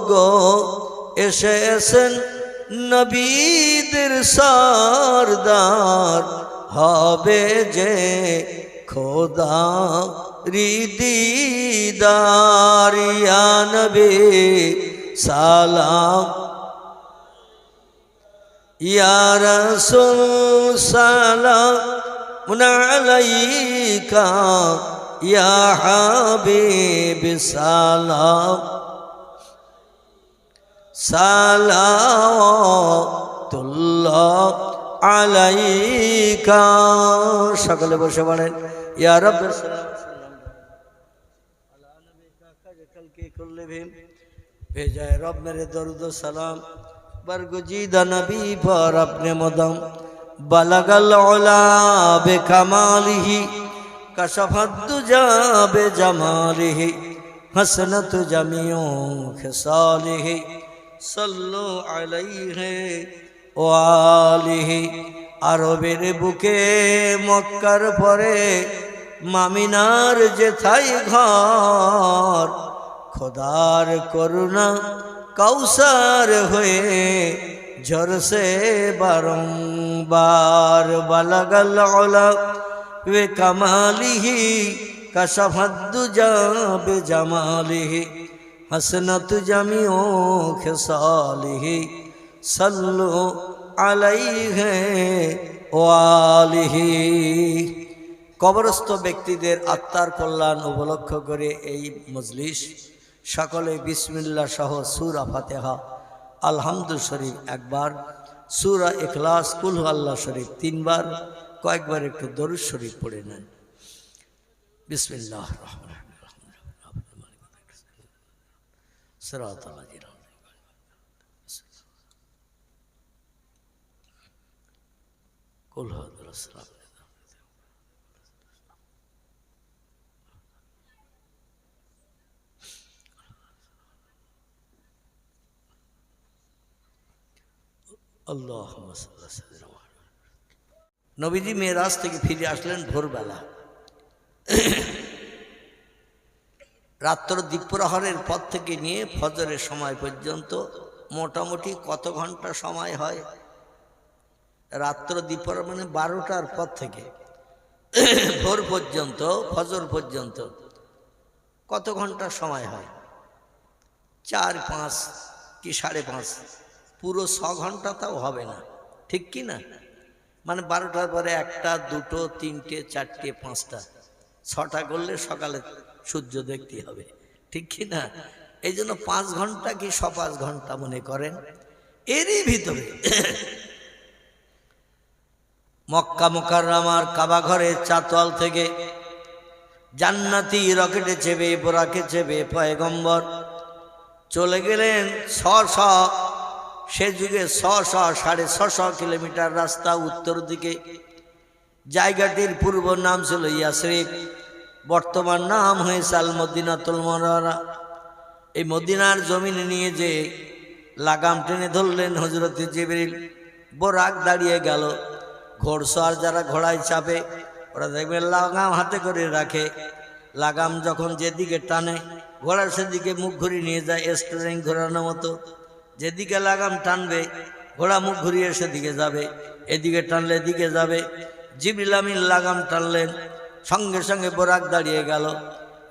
गो, এসেছেন নবীদের সরদার, হবে যে খোদা দিদার। ইয়া নবী সালাম, ইয়া রাসূল সালাম আলাইকা, ইয়া হাবিব সালাম সালাওয়াতুল্লাহ আলাইকা। সকলে বসে পড়েন। ইয়া রাব্বি भेजाए रब मेरे दरुद सलाम बरगुजीदा नबी पर अपने मदम बलगल औला बेकमालिही कशफत दुजा बेजमालिही हसनत जमियों खिसालिही सल्लु अलैहि व आलिही। আরবের বুকে মক্কার পরে মামিনার যেথায় ঘর, খোদার করুণা কাউসার হয়ে ঝরসে বারংবার। বালাগাল উলা বে কামালিহি কাশাফাদ দুজা বে জামালিহি হাসনাত জামিউ খিসালিহি সাল্লু আলাইহি ওয়া আলিহি। কবরস্থ ব্যক্তিদের আত্মার কল্যাণ উপলক্ষ করে এই মজলিস সকলে বিসমিল্লাহ সহ সূরা ফাতিহা, আলহামদু শরীফ একবার, সূরা ইখলাস, কুল আল্লাহ শরীফ তিনবার, কয়েকবার একটু দরুদ শরীফ পড়ে নেন। বিসমিল্লাহির রহমানির রহিম। সিরাতাল লাযিনা কুল আল্লাহ সালাম। নবীজি মেরাজ থেকে ফিরে আসলেন ভোরবেলা। রাত্র দ্বীপ্রহরের পর থেকে নিয়ে ফজরের সময় পর্যন্ত মোটামুটি কত ঘন্টা সময় হয়? রাত্র দ্বীপ্রহর মানে 12টার পর থেকে ভোর পর্যন্ত, ফজর পর্যন্ত কত ঘন্টা সময় হয়? 4, 5 কি 5.5, পুরো 6 ঘন্টা তাও হবে না, ঠিক কি না? মানে 12টার পরে 1টা, 2টো, 3টে, 4টে, 5টা, 6টা করলে সকালে সূর্য দেখতে হবে, ঠিক কি না? এই জন্য 5 ঘন্টা কি 5 ঘন্টা মনে করেন। এরই ভিতরে মক্কা মুকাররমার কাবা ঘরের চাতল থেকে জান্নাতি রকেটে চেপে বোরাকে চেপে পয়গম্বর চলে গেলেন সে যুগে 600 কিলোমিটার রাস্তা উত্তর দিকে। জায়গাটির পূর্ব নাম ছিল ইয়াসরিব, বর্তমান নাম হয়েছে আল মদিনাতুল মুনাওয়ারা। এই মদিনার জমিনে নিয়ে যে লাগাম টেনে ধরলেন হযরত জিবরিল। বোরাক দাঁড়িয়ে গেল। ঘোড়সওয়ার যারা ঘোড়ায় চাপে ওরা দেখবে লাগাম হাতে করে রাখে। লাগাম যখন যেদিকে টানে ঘোড়া সেদিকে মুখ ঘুরিয়ে নিয়ে যায়, স্টিয়ারিং ঘোরানোর মতো। যেদিকে লাগাম টানবে ঘোড়া মুখ ঘুরিয়ে সেদিকে যাবে, এদিকে টানলে এদিকে যাবে। জিবরিল আমিন লাগাম টানলেন, সঙ্গে সঙ্গে বোরাক দাঁড়িয়ে গেল।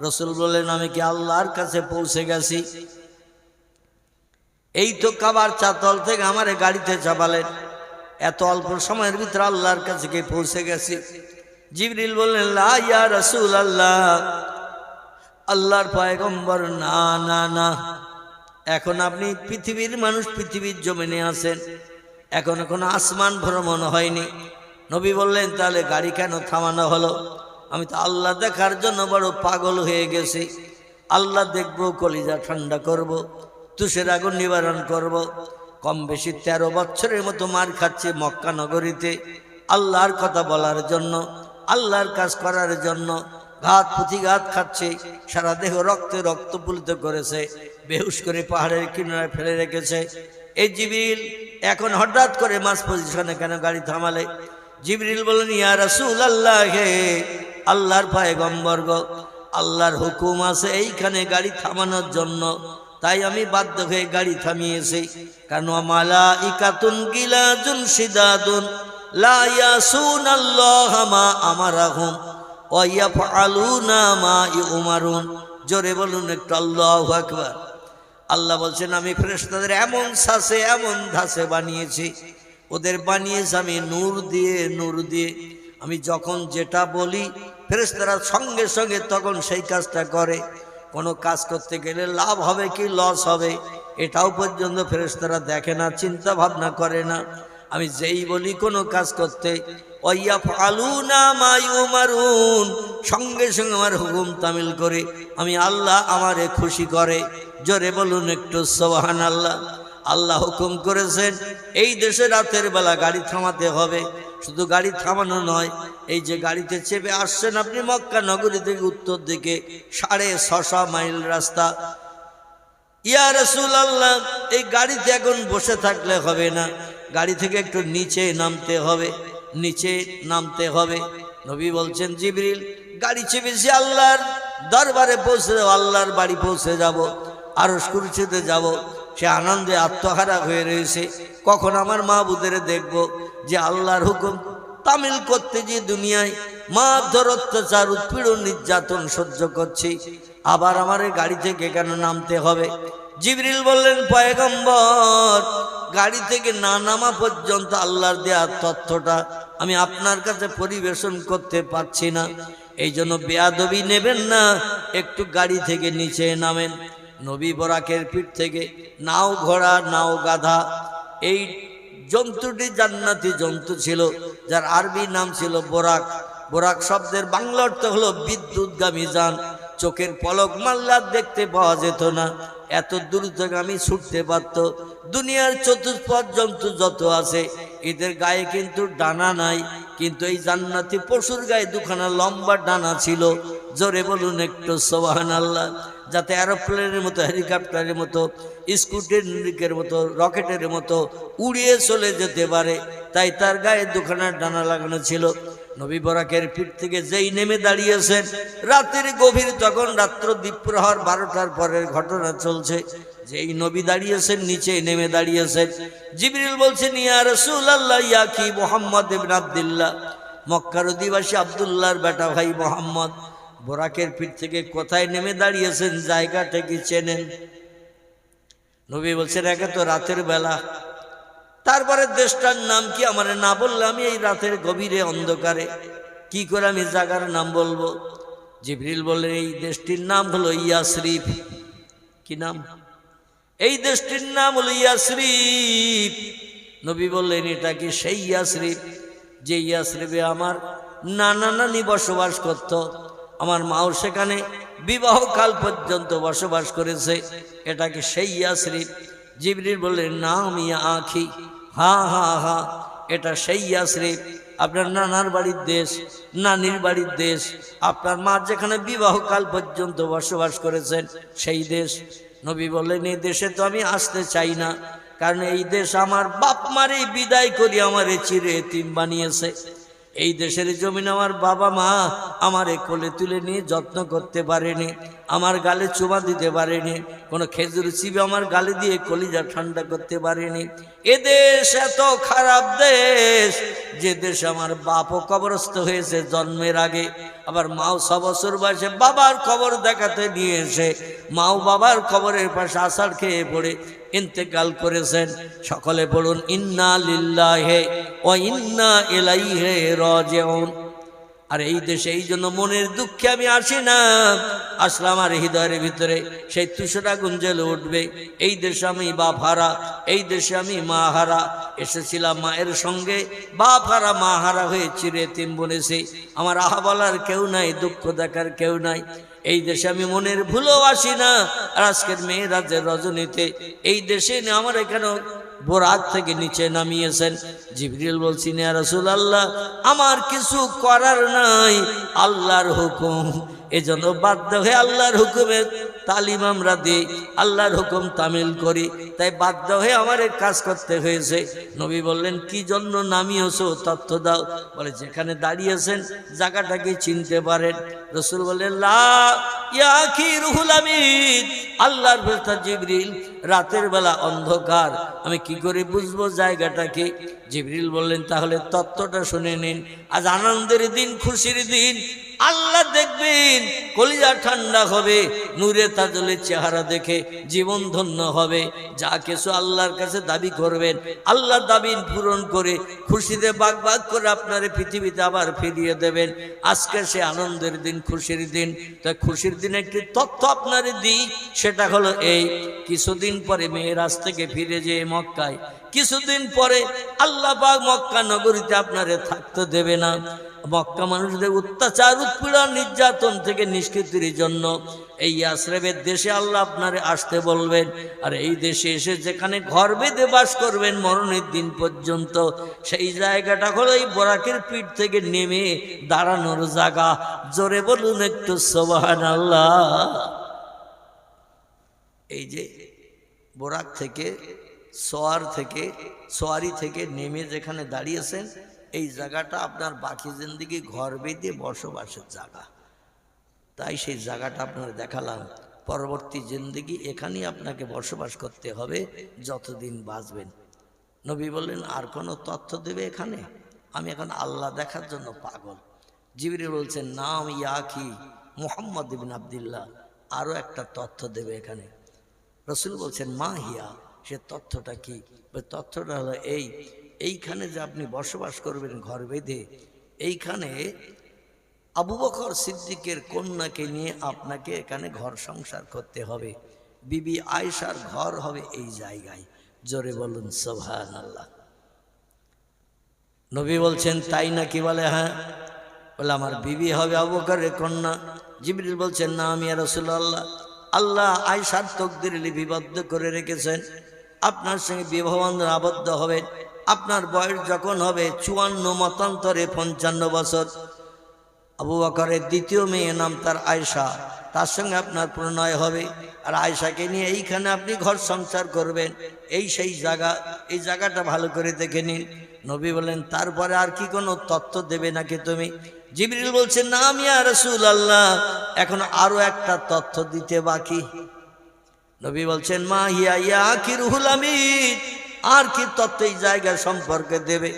রসুল বললেন, আমি কি আল্লাহর কাছে পৌঁছে গেছি? এই তো কাবার চাতল থেকে আমারে গাড়িতে চাপালেন, এত অল্প সময়ের ভিতরে আল্লাহর কাছে গিয়ে পৌঁছে গেছি। জিবরিল বললেন, লা ইয়া রাসূলুল্লাহ, আল্লাহর পয়গম্বর, না না না, এখন আপনি পৃথিবীর মানুষ, পৃথিবীর জমিনে আছেন, এখন কোনো আসমান ভ্রমণ হয়নি। নবী বললেন, তাহলে গাড়ি কেন থামানো হলো? আমি তো আল্লাহ দেখার জন্য বড় পাগল হয়ে গেছি। আল্লাহ দেখবো, কলিজা ঠান্ডা করব, তুষের আগুন নিবারণ করব। কম বেশি 13 বছরের মতো মার খাচ্ছে মক্কা নগরীতে আল্লাহর কথা বলার জন্য, আল্লাহর কাজ করার জন্য। ঘাত প্রতিঘাত খাচ্ছে, সারা দেহ রক্তে রক্তপুলিত করেছে, বেহুশ করে পাহাড়ের কিনারায় ফেলে রেখেছে। এই জিবরিল এখন হঠাৎ করে মাস পজিশনে কেন গাড়ি থামালে? জিবরিল বলেন, ইয়া রাসূলুল্লাহ, হে আল্লাহর পয়গম্বর গো, আল্লাহর হুকুম আছে এইখানে গাড়ি থামানোর জন্য। তাই আমি বাধ্য হয়ে গাড়ি থামিয়েছি। কারণ মালাইকাতুন গিলাজুন শিদাদুন লা ইয়াসুনাল্লাহ মা আমারাহুম ওয়া ইয়াফআলুনা মা ইউমারুন। জোরে বলুন একটু আল্লাহু আকবার। আল্লাহ বলছেন আমি ফেরেশতাদের এমন সাসে এমন ধাসে বানিয়েছি, ওদের বানিয়েছি আমি নূর দিয়ে। আমি যখন যেটা বলি ফেরেশতারা সঙ্গে সঙ্গে তখন সেই কাজটা করে। কোনো কাজ করতে গেলে লাভ হবে কি লস হবে এটাও পর্যন্ত ফেরেশতারা দেখে না, চিন্তা ভাবনা করে না। আমি যেই বলি কোনো কাজ করতে ওয়াইয়াফআলুনা মা ইউমারুন, সঙ্গে সঙ্গে আমার হুকুম তামিল করে আমি আল্লাহ আমারে খুশি করে। জোরে বলুন একটু সুবহানাল্লাহ। আল্লাহ হুকুম করেছেন এই দেশে রাতের বেলা গাড়ি থামাতে হবে। শুধু গাড়ি থামানো নয়, এই যে গাড়িতে চেপে আসছেন আপনি মক্কা নগরী থেকে উত্তর দিকে 650 মাইল রাস্তা। ইয়া রাসূলুল্লাহ, এই গাড়িতে এখন বসে থাকলে হবে না, গাড়ি থেকে একটু নিচে নামতে হবে। নবী বলছেন জিবরিল গাড়ি চেপেছি আল্লাহর দরবারে পৌঁছে যাব, আল্লাহর বাড়ি পৌঁছে যাব, আরশ কুরসিতে যাব। সে আনন্দে আত্মহারা হয়ে রয়েছে, কখন আমার মাহবুদের দেখব যে আল্লাহর হুকুম তামিল করতে যে দুনিয়ায় মারধর অত্যাচার উৎপীড়ন নির্যাতন সহ্য করছি, আবার আমার এই গাড়ি থেকে কেন নামতে হবে? জিবরিল বললেন পয়গম্বর, গাড়ি থেকে না নামা পর্যন্ত আল্লাহর দেয়া তথ্যটা আমি আপনার কাছে পরিবেশন করতে পারছি না, এই জন্য বেয়াদবি নেবেন না, একটু গাড়ি থেকে নিচে নামেন। নবী বরাকের পিঠ থেকে নাও ঘোড়া নাও গাধা, এই জন্তুটি জান্নাতি জন্তু ছিল যার আরবি নাম ছিল বোরাক। বোরাক শব্দের বাংলা অর্থ হলো বিদ্যুৎগামী যান। চোখের পলক মারলে দেখতে পাওয়া যেত না, এত দ্রুতগামী ছুটতে পারত। দুনিয়ার চতুষ্পদ জন্তু যত আছে এদের গায়ে কিন্তু ডানা নাই, কিন্তু এই জান্নাতি পশুর গায়ে দুখানা লম্বা ডানা ছিল। জোরে বলুন একটু সুবহানাল্লাহ। যাতে এরোপ্লেনের মতো, হেলিকপ্টারের মতো, স্কুটের মতো, রকেটের মতো উড়িয়ে চলে যেতে পারে, তাই তার গায়ে দুখানা ডানা লাগানো ছিল। নবী বরাকের পিঠ থেকে যেই নেমে দাঁড়িয়েছেন, রাতের গভীর, তখন রাত্র দ্বীপ্রহর 12টার পরের ঘটনা চলছে। যেই নবী দাঁড়িয়েছেন নিচে নেমে দাঁড়িয়েছেন, জিবরিল বলছেন ইয়া রাসূলুল্লাহ ইয়া কি মুহাম্মদ ইবনে আব্দুল্লাহ, মক্কার অধিবাসী আব্দুল্লাহর বেটা ভাই মুহাম্মদ বোরাকের পিঠ থেকে কোথায় নেমে দাঁড়িয়েছেন, জায়গাটা কি চেনেন? নবী বলছেন একে তো রাতের বেলা, তারপরে দেশটার নাম কি আমার না বললে আমি এই রাতের গভীরে অন্ধকারে কি করে আমি জায়গার নাম বলবো? জিবরিল বললেন এই দেশটির নাম হলো ইয়াসরিব। কি নাম? এই দেশটির নাম হলো ইয়াসরিব। নবী বললেন এটা কি সেই ইয়াসরিব যে ইয়াসরিবে আমার নানা নানি বসবাস করত, আমার মাও সেখানে বিবাহকাল পর্যন্ত বসবাস করেছে, এটা কি সেই ইয়াসরিব? জিবরিল বললেন নাম ইয়া আখি, হ্যাঁ হ্যাঁ হ্যাঁ এটা সেই ইয়াসরিব। আপনার নানার বাড়ির দেশ, নানির বাড়ির দেশ, আপনার মা যেখানে বিবাহকাল পর্যন্ত বসবাস করেছেন সেই দেশ। নবী বললেন এই দেশে তো আমি আসতে চাই না, কারণ এই দেশ আমার বাপ মারে বিদায় করি আমারে চিরে এতিম বানিয়েছে। এই দেশের জমিন আমার বাবা মা আমারে কোলে তুলে নিয়ে যত্ন করতে পারেনি, আমার গালে চুমা দিতে পারেনি, কোনো খেজুর চিবে আমার গালে দিয়ে কলিজা ঠান্ডা করতে পারেনি। এ দেশ এত খারাপ দেশ যে দেশ আমার বাপও কবরস্থ হয়েছে জন্মের আগে, আবার মাও 6 বছর বয়সে বাবার কবর দেখাতে নিয়ে এসে মাও বাবার কবরের পাশে আছাড় খেয়ে পড়ে ইন্তেকাল করেছেন। সকলে বলুন ইন্না লিল্লাহি ওয়া ইন্না ইলাইহি রাজিউন। আর এই দেশে এই জন্য মনের দুঃখে আমি আসি না, আসলাম আর হৃদয়ের ভিতরে সেই তুষারা গুঞ্জলে উঠবে। এই দেশে আমি বাপ হারা, এই দেশে আমি মা হারা, এসেছিলাম মায়ের সঙ্গে, বাপ হারা মা হারা হয়ে চিরে এতিম বলেছি, আমার আহা বলার কেউ নাই, দুঃখ দেখার কেউ নাই। এই দেশে আমি মনের ভুলেও আসি না। আর আজকের মেয়েরাজের রজনীতে এই দেশে আমার এখানে বোরাক থেকে নিচে নামিয়েছেন। জিবরিল বলছেন ইয়া রাসূলুল্লাহ আমার কিছু করার নাই, আল্লাহর হুকুম, এজন্য বাধ্য হয়ে আল্লাহর হুকুমের তালিম আমরা দিই, আল্লাহর হুকুম তামিল করি, তাই বাধ্য হয়ে আমার এই কাজ করতে হয়েছে। নবী বললেন কি জন্য নামিয়েছো তথ্য দাও। বলে যেখানে দাঁড়িয়েছেন জায়গাটাকে চিনতে পারেন? রাসূল বললেন লা ইয়া আখি রুহুল আমিন, আল্লাহর ফেরেশতা জিবরিল, রাতের বেলা অন্ধকার, আমি কি করে বুঝবো জায়গাটাকে? জিবরিল বললেন তাহলে তত্ত্বটা শুনে নিন। আজ আনন্দের দিন, খুশির দিন, আল্লাহ দেখবেন, কলিজা ঠান্ডা হবে, নূরে তাজলের চেহারা দেখে জীবন ধন্য হবে। যা কিছু আল্লাহর কাছে দাবি করবেন, আল্লাহ দাবি পূরণ করে খুশিতে বাগ বাগ করে আপনার পৃথিবীতে আবার ফিরিয়ে দেবেন। আজকে সে আনন্দের দিন, খুশির দিন। তাই খুশির দিনে একটি তথ্য আপনার দিই, সেটা হলো এই, কিছুদিন পরে মেরাজ থেকে ফিরে যেয়ে মক্কায়, কিছুদিন পরে আল্লাহ পাক মক্কা নগরীতে আপনারে থাকতে দেবে না। মক্কা মানুষদের অত্যাচার, উৎপীড়ন, নির্যাতন থেকে নিষ্কৃতির জন্য এই ইয়াসরিবের দেশে আল্লাহ আপনারে আসতে বলবেন। আর এই দেশে এসে যেখানে ঘর বেঁধে বাস করবেন মরণের দিন পর্যন্ত, সেই জায়গাটা হলো এই বোরাকের পিঠ থেকে নেমে দাঁড়ানোর জায়গা। জোরে বলুন একটু সুবহানাল্লাহ। এই যে বোরাক থেকে, সোয়ারি থেকে নেমে যেখানে দাঁড়িয়েছেন, এই জায়গাটা আপনার বাকি জিন্দেগি ঘর বেঁধে বসবাসের জায়গা। তাই সেই জায়গাটা আপনারা দেখালাম। পরবর্তী জিন্দেগি এখানেই আপনাকে বসবাস করতে হবে যতদিন বাঁচবেন। নবী বললেন আর কোনো তথ্য দেবে এখানে? আমি এখন আল্লাহ দেখার জন্য পাগল। জিবরিল বলছেন নাম ইয়াকি মুহাম্মদ ইবনে আব্দুল্লাহ, আরও একটা তথ্য দেবে এখানে। রাসূল বলছেন মা হিয়া, সে তথ্যটা কি? তথ্যটা হলো এইখানে যে আপনি বসবাস করবেন ঘর বেঁধে, এইখানে আবু বকর সিদ্দিকের কন্যাকে নিয়ে আপনাকে এখানে ঘর সংসার করতে হবে। বিবি আয়েশার ঘর হবে এই জায়গায়। জোরে বলুন সুবহানাল্লাহ। নবী বলছেন তাই নাকি? বলে হ্যাঁ। বলে আমার বিবি হবে আবু বকরের কন্যা। জিবরিল বলছেন না আমি ইয়া রাসূলুল্লাহ, আল্লাহ আয়েশার তকদির লিপিবদ্ধ করে রেখেছেন, আপনার সঙ্গে বিবাহ বন্ধন আবদ্ধ হবেন। আপনার বয়স যখন হবে 54, মতান্তরে 55 বছর। আবু বকরের দ্বিতীয় মেয়ে নাম তার আয়েশা, তার সঙ্গে আপনার প্রণয় হবে। আর আয়েশাকে নিয়ে এইখানে আপনি ঘর সংসার করবেন। এই সেই জায়গা, এই জায়গাটা ভালো করে দেখে নিন। নবী বলেন তারপরে আর কি কোনো তথ্য দেবে নাকি তুমি? জিবরিল বলছেন না আমি ইয়া রাসূলুল্লাহ, এখন আরো একটা তথ্য দিতে বাকি। নবী বলছেন মা হিয়া ইয়া কি রুহুল আমিন, আর কি তথ্য এই জায়গা সম্পর্কে দেবে?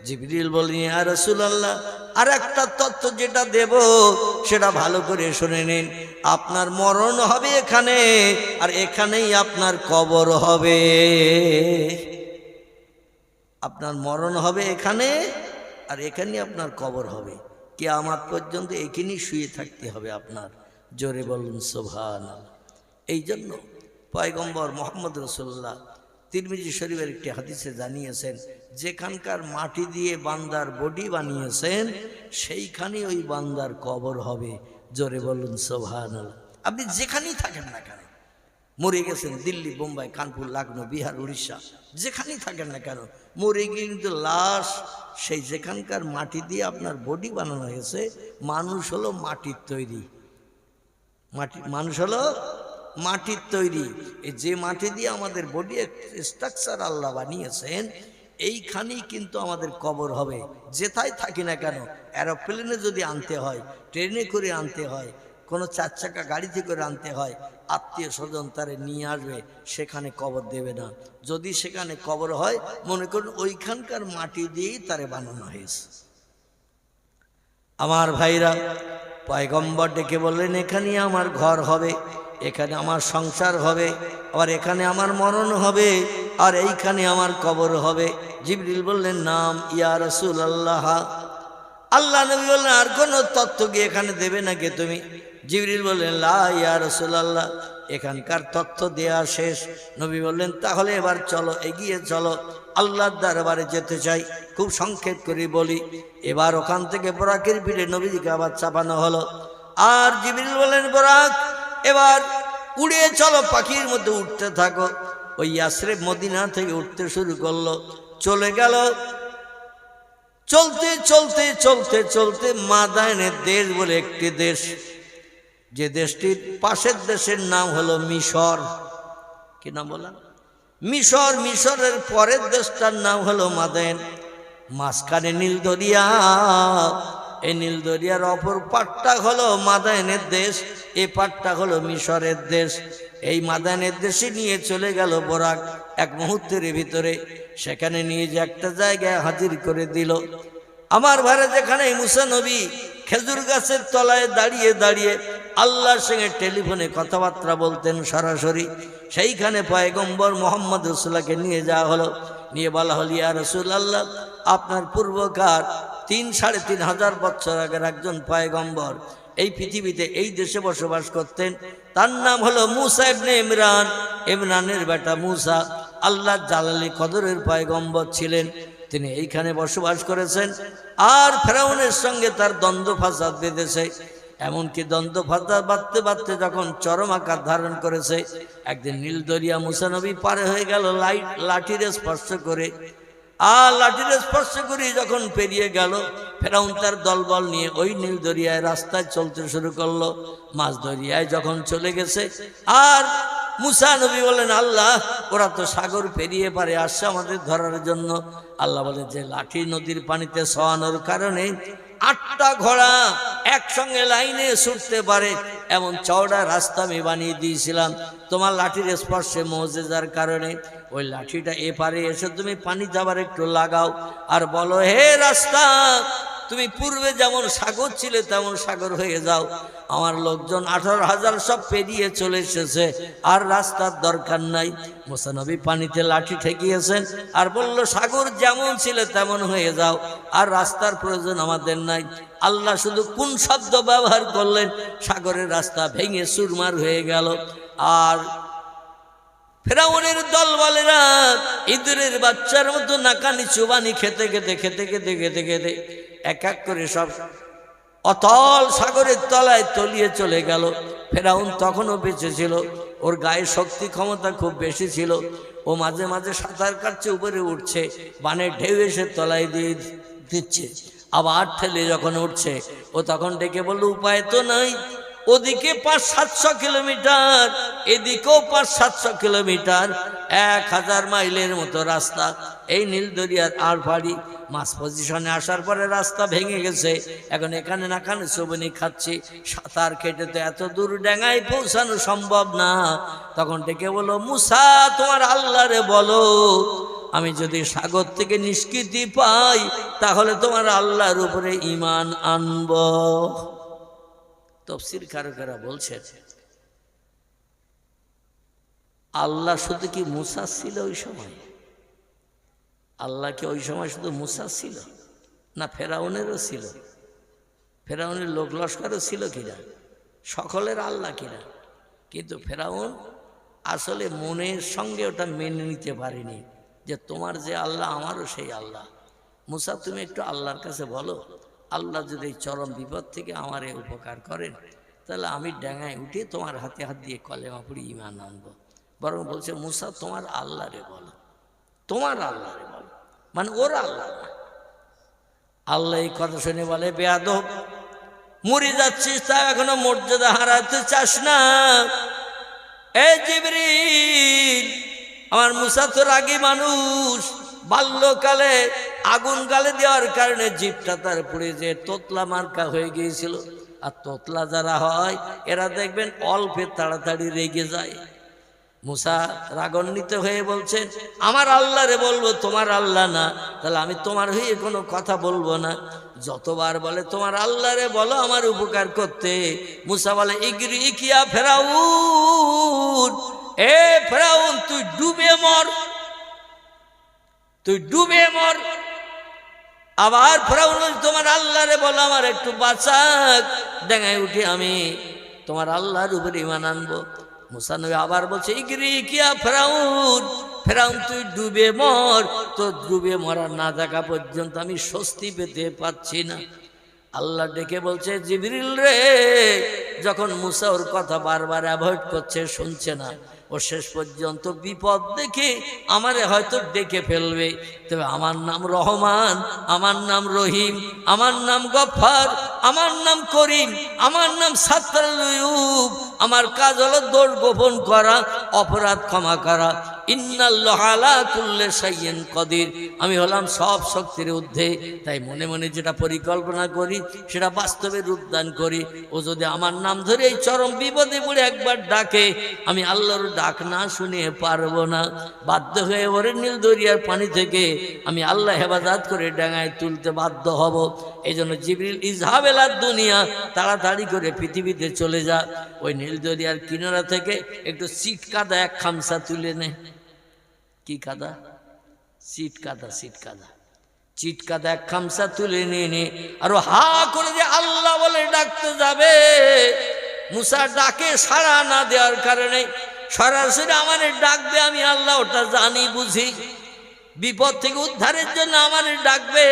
জিবরিল বলেন ইয়া রাসূলুল্লাহ, আর একটা তথ্য যেটা দেব সেটা ভালো করে শুনে নিন। আপনার মরণ হবে এখানে, আর এখানেই আপনার কবর হবে। আপনার মরণ হবে এখানে, আর এখানেই আপনার কবর হবে। কিয়ামত পর্যন্ত এখানেই শুয়ে থাকতে হবে আপনার। জোরে বলুন সুবহানাল্লাহ। এই জন্য পয়গম্বর মুহাম্মদ রাসূলুল্লাহ তিরমিজি শরীফের একটি হাদিসে জানিয়েছেন, যেখানকার মাটি দিয়ে বান্দার বডি বানিয়েছেন সেইখানেই ওই বান্দার কবর হবে। জোরে বলুন সুবহানাল্লাহ। আপনি যেখানেই থাকেন না কেন, মরে গেছেন দিল্লি, বোম্বাই, কানপুর, লখনৌ, বিহার, উড়িষ্যা, যেখানেই থাকেন না কেন, মরে গিয়ে কিন্তু লাশ সেই যেখানকার মাটি দিয়ে আপনার বডি বানানো হয়েছে। মানুষ হলো মাটির তৈরি, মানুষ হলো মাটির তৈরি। এই যে মাটি দিয়ে আমাদের বডি স্ট্রাকচার আল্লাহ বানিয়েছেন, এইখানেই কিন্তু আমাদের কবর হবে। যেথায় থাকি না কেন, এরোপ্লেনে যদি আনতে হয়, ট্রেনে করে আনতে হয়, কোনো 4 চাকা গাড়িতে করে আনতে হয়, আত্মীয় স্বজন তারে নিয়ে আসবে, সেখানে কবর দেবে না। যদি সেখানে কবর হয়, মনে করুন ওইখানকার মাটি দিয়েই তারে বানানো হয়েছে। আমার ভাইরা, পয়গম্বর ডেকে বললেন এখানেই আমার ঘর হবে, এখানে আমার সংসার হবে, আবার এখানে আমার মরণ হবে, আর এইখানে আমার কবর হবে। জিবরিল বললেন নাম ইয়া রাসূলুল্লাহ। আল্লাহ নবী বললেন আর কোনো তথ্য কি এখানে দেবে নাকি তুমি? জিবরিল বললেন লা ইয়া রাসূলুল্লাহ, এখানকার তথ্য দেয়া শেষ। নবী বললেন তাহলে এবার চলো, এগিয়ে চলো, আল্লাহর দরবারে যেতে চাই। খুব সংক্ষেপ করে বলি, এবার ওখান থেকে বোরাকের পিঠে নবীজিকে আবার চাপানো হলো। আর জিবরিল বললেন বোরাক এবার উড়ে চলো, পাখির মধ্যে উঠতে থাকো। ওই ইয়াসরিব মদিনা থেকে উঠতে শুরু করলো, চলে গেল। চলতে চলতে চলতে চলতে মাদায়েনের দেশ বলে একটি দেশ, যে দেশটির পাশের দেশের নাম হলো মিশর। কি নাম বললাম? মিশর। মিশরের পরের দেশটার নাম হলো মাদায়েন। মাঝখানে নীল দরিয়া, এই নীল দরিয়ার অপর পাটটা হলো মাদায়েনের দেশ, এই পাটটা হলো মিশরের দেশ। এই মাদায়েনের দেশে নিয়ে চলে গেল বোরাক এক মুহূর্তের ভিতরে। সেখানে নিয়ে যে একটা জায়গায় হাজির করে দিল। আমার ভাইরা, যেখানে মুসা নবী খেজুর গাছের তলায় দাঁড়িয়ে দাঁড়িয়ে আল্লাহর সঙ্গে টেলিফোনে কথাবার্তা বলতেন সরাসরি, সেইখানে পয়গম্বর মোহাম্মদ রাসূলুল্লাহকে নিয়ে যাওয়া হলো। নিয়ে বলা হল, ইয়া রাসূলুল্লাহ, আপনার পূর্বকার ৩-৩.৫০০ বছর আগের একজন পয়গম্বর এই পৃথিবীতে এই দেশে বসবাস করতেন। তার নাম হলো মুসা ইবনে ইমরান। ইমরানের বেটা মুসা আল্লাহ জালালি কদরের পয়গম্বর ছিলেন। তিনি এইখানে বসবাস করেছেন। আর ফেরাউনের সঙ্গে তার দ্বন্দ্ব ফাসাদ বেঁধেছে। এমনকি দ্বন্দ্ব ফাসাদ বাঁধতে বাঁধতে যখন চরম আকার ধারণ করেছে, একদিন নীল দরিয়া মুসা নবী পারে হয়ে গেল লাঠির স্পর্শ করে। আর লাঠির স্পর্শ করে যখন পেরিয়ে গেল, ফেরাউন তার দলবল নিয়ে ওই নীল দরিয়ায় রাস্তায় চলতে শুরু করলো। মাঝ দরিয়ায় যখন চলে গেছে, আর মুসা নবী বলেন, আল্লাহ, ওরা তো সাগর পেরিয়ে পারে আসছে আমাদের ধরার জন্য। আল্লাহ বলে যে লাঠি নদীর পানিতে শোয়ানোর কারণে 8টা ঘোড়া একসঙ্গে লাইনে ছুটতে পারে এমন চওড়া রাস্তা আমি বানিয়ে দিয়েছিলাম তোমার লাঠির স্পর্শে, মুজিজার কারণে। ওই লাঠিটা এপারে এসে তুমি পানি যাবার একটু লাগাও আর বলো, হে রাস্তা, তুমি পূর্বে যেমন সাগর ছিলে তেমন সাগর হয়ে যাও। আমার লোকজন 18,000 সব পেরিয়ে চলে এসেছে, আর রাস্তার দরকার নাই। মুসা নবী পানিতে লাঠি ঠেকিয়েছেন আর বলল, সাগর যেমন ছিলে তেমন হয়ে যাও, আর রাস্তার প্রয়োজন আমাদের নাই। আল্লাহ শুধু কোন শব্দ ব্যবহার করলেন, সাগরের রাস্তা ভেঙে চুরমার হয়ে গেল। আর ফেরাউনের দলবলেরা ইঁদুরের বাচ্চার মতো নাকানি চুবানি খেতে খেতে খেতে খেতে খেতে খেতে এক এক করে সব অতল সাগরের তলায় তলিয়ে চলে গেল। ফেরাউন তখনও বেঁচে ছিল, ওর গায়ে শক্তি ক্ষমতা খুব বেশি ছিল। ও মাঝে মাঝে সাঁতার কাটছে, উপরে উঠছে, বানের ঢেউ এসে তলায় দিয়ে দিচ্ছে, আবার ঠেলে যখন উঠছে ও তখন ডেকে বলল, উপায় তো নাই। ওদিকে 500-700 কিলোমিটার, এদিকেও 500-700 কিলোমিটার, 1000 মাইলের মতো রাস্তা। এই নীল দরিয়ার আর পাড়ি মাছ পজিশনে আসার পরে রাস্তা ভেঙে গেছে। এখন এখানে না খানে চুবনি খাচ্ছি, সাঁতার কেটে তো এত দূর ডেঙ্গায় পৌঁছানো সম্ভব না। তখন ডেকে বলো, মুসা, তোমার আল্লাহরে বলো, আমি যদি সাগর থেকে নিষ্কৃতি পাই তাহলে তোমার আল্লাহর উপরে ঈমান আনব। তাফসীর কারকেরা বলছেন, আল্লাহ শুধু কি মুসা ছিল ওই সময়? আল্লাহ কি ওই সময় শুধু মুসা ছিল না ফেরাউনেরও ছিল? ফেরাউনের লোক লস্করও ছিল কিনা? সকলের আল্লাহ কিনা? কিন্তু ফেরাউন আসলে মনের সঙ্গে ওটা মেনে নিতে পারেনি যে তোমার যে আল্লাহ আমারও সেই আল্লাহ। মুসা, তুমি একটু আল্লাহর কাছে বলো, আল্লাহ যদি এই চরম বিপদ থেকে আমার উপকার করেন তাহলে আমি ডাঙায় উঠে তোমার হাতে হাত দিয়ে কলেমা পড়ি ঈমান আনবো। বরং বলছে, মুসা, তোমার আল্লাহরে বলো, তোমার আল্লাহরে বলো, মানে ওর আল্লাহ না। আল্লাহ এই কথা শুনে বলে, বেয়াদব, মরে যাচ্ছিস তা এখনো মর্যাদা হারাতে চাস না? এই জিবরিল, আমার মুসা তো রাগী মানুষ, বাল্যকালে আগুন গালে দেওয়ার কারণে জিভটা তার পুড়ে যে তোতলা মার্কা হয়ে গিয়েছিল। আর তোতলা যারা হয় এরা দেখবেন অল্পে তাড়াতাড়ি রেগে যায়। মুসা রাগান্বিত হয়ে বলছেন, আমার আল্লাহরে বলবো, তোমার আল্লাহ না, তাহলে আমি তোমার হয়ে কোনো কথা বলবো না। যতবার বলে তোমার আল্লাহরে বলো আমার উপকার করতে, মুসা বলে, ইগরি ইকিয়া ফেরাউন, এ ফেরাউন, তুই ডুবে মর, তুই ডুবে মর। আবার ফেরাউন, তোমার আল্লাহরে বলো আমার একটু বাঁচাক, ডাঙায় উঠে আমি তোমার আল্লাহর উপর ঈমান আনবো। মুসা নবী আবার বলছে, ইগরি কিয়া ফেরাউন, ফেরাউন তুই ডুবে মর, তো ডুবে মরার না দেখা পর্যন্ত আমি স্বস্তি পেতে পাচ্ছি না। আল্লাহ ডেকে বলছে, জিবরিল রে, যখন মুসা ওর কথা বারবার অ্যাভয়েড করছে, শুনছে না, ও শেষ পর্যন্ত বিপদ দেখে আমারে হয়তো ডেকে ফেলবে, তবে আমার নাম রহমান, আমার নাম রহিম, আমার নাম গফফার, আমার নাম করিম, আমার নাম সাত্তারুল উয়ুব। আমার কাজ হলো দোষ গোপন করা, অপরাধ ক্ষমা করা। ইন্নাল্লাহা আলা কুল্লি শাইইন কাদির, আমি হলাম সব শক্তির ঊর্ধ্বে। তাই মনে মনে যেটা পরিকল্পনা করি সেটা বাস্তবে রূপদান করি। ও যদি আমার নাম ধরে এই চরম বিপদে পড়ে একবার ডাকে, আমি আল্লাহর ডাক না শুনে পারবো না, বাধ্য হয়ে ওরে নীল দরিয়ার পানি থেকে আমি আল্লাহ হেফাজত করে ডাঙায় তুলতে বাধ্য হব। এই জন্য জিবরিল ইজহাব ইলা দুনিয়া, তাড়াতাড়ি করে পৃথিবীতে চলে যা, ওই নীল দরিয়ার কিনারা থেকে একটু সিট কাদা এক খামসা তুলে নে। কি কাদা? সিট কাদা, সিট কাদা, চিট কাদা এক খামসা তুলে নিয়ে নে। আর হা করে যে আল্লাহ বলে ডাকতে যাবে, মুসা ডাকে সাড়া না দেওয়ার কারণে সরাসরি আমারে ডাকবে, আমি আল্লাহ ওটা জানি বুঝি। বিপদ থেকে উদ্ধারের জন্য আমারে ডাকবে,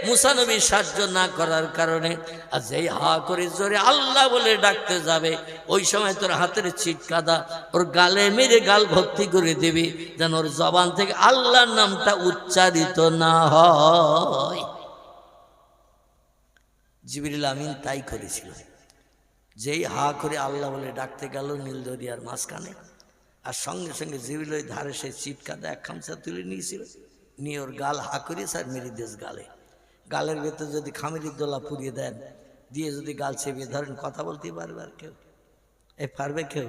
মুসা নবী সাহায্য না করার কারণে। আর যেই হা করে জোরে আল্লাহ বলে ডাকতে যাবে, ওই সময় তোর হাতের ছিট কাদা ওর গালে মেরে গাল ভর্তি করে দেবে, যেন ওর জবান থেকে আল্লাহর নামটা উচ্চারিত না হয়। জিবরিল আমিন তাই করেছিল। যেই হা করে আল্লাহ বলে ডাকতে গেল নীল দরিয়ার মাঝখানে, আর সঙ্গে সঙ্গে জিবরিল ওই ধারে সেই চিট কাদা এক খামসা তুলে নিয়েছিল, নিয়ে ওর গাল হা করে স্যার মেরি দেশ গালে, গালের ভেতর যদি খামিরির দোলা পুড়িয়ে দেন, দিয়ে যদি গাল চেপিয়ে ধরেন, কথা বলতে পারবে আর কেউ? এই পারবে কেউ?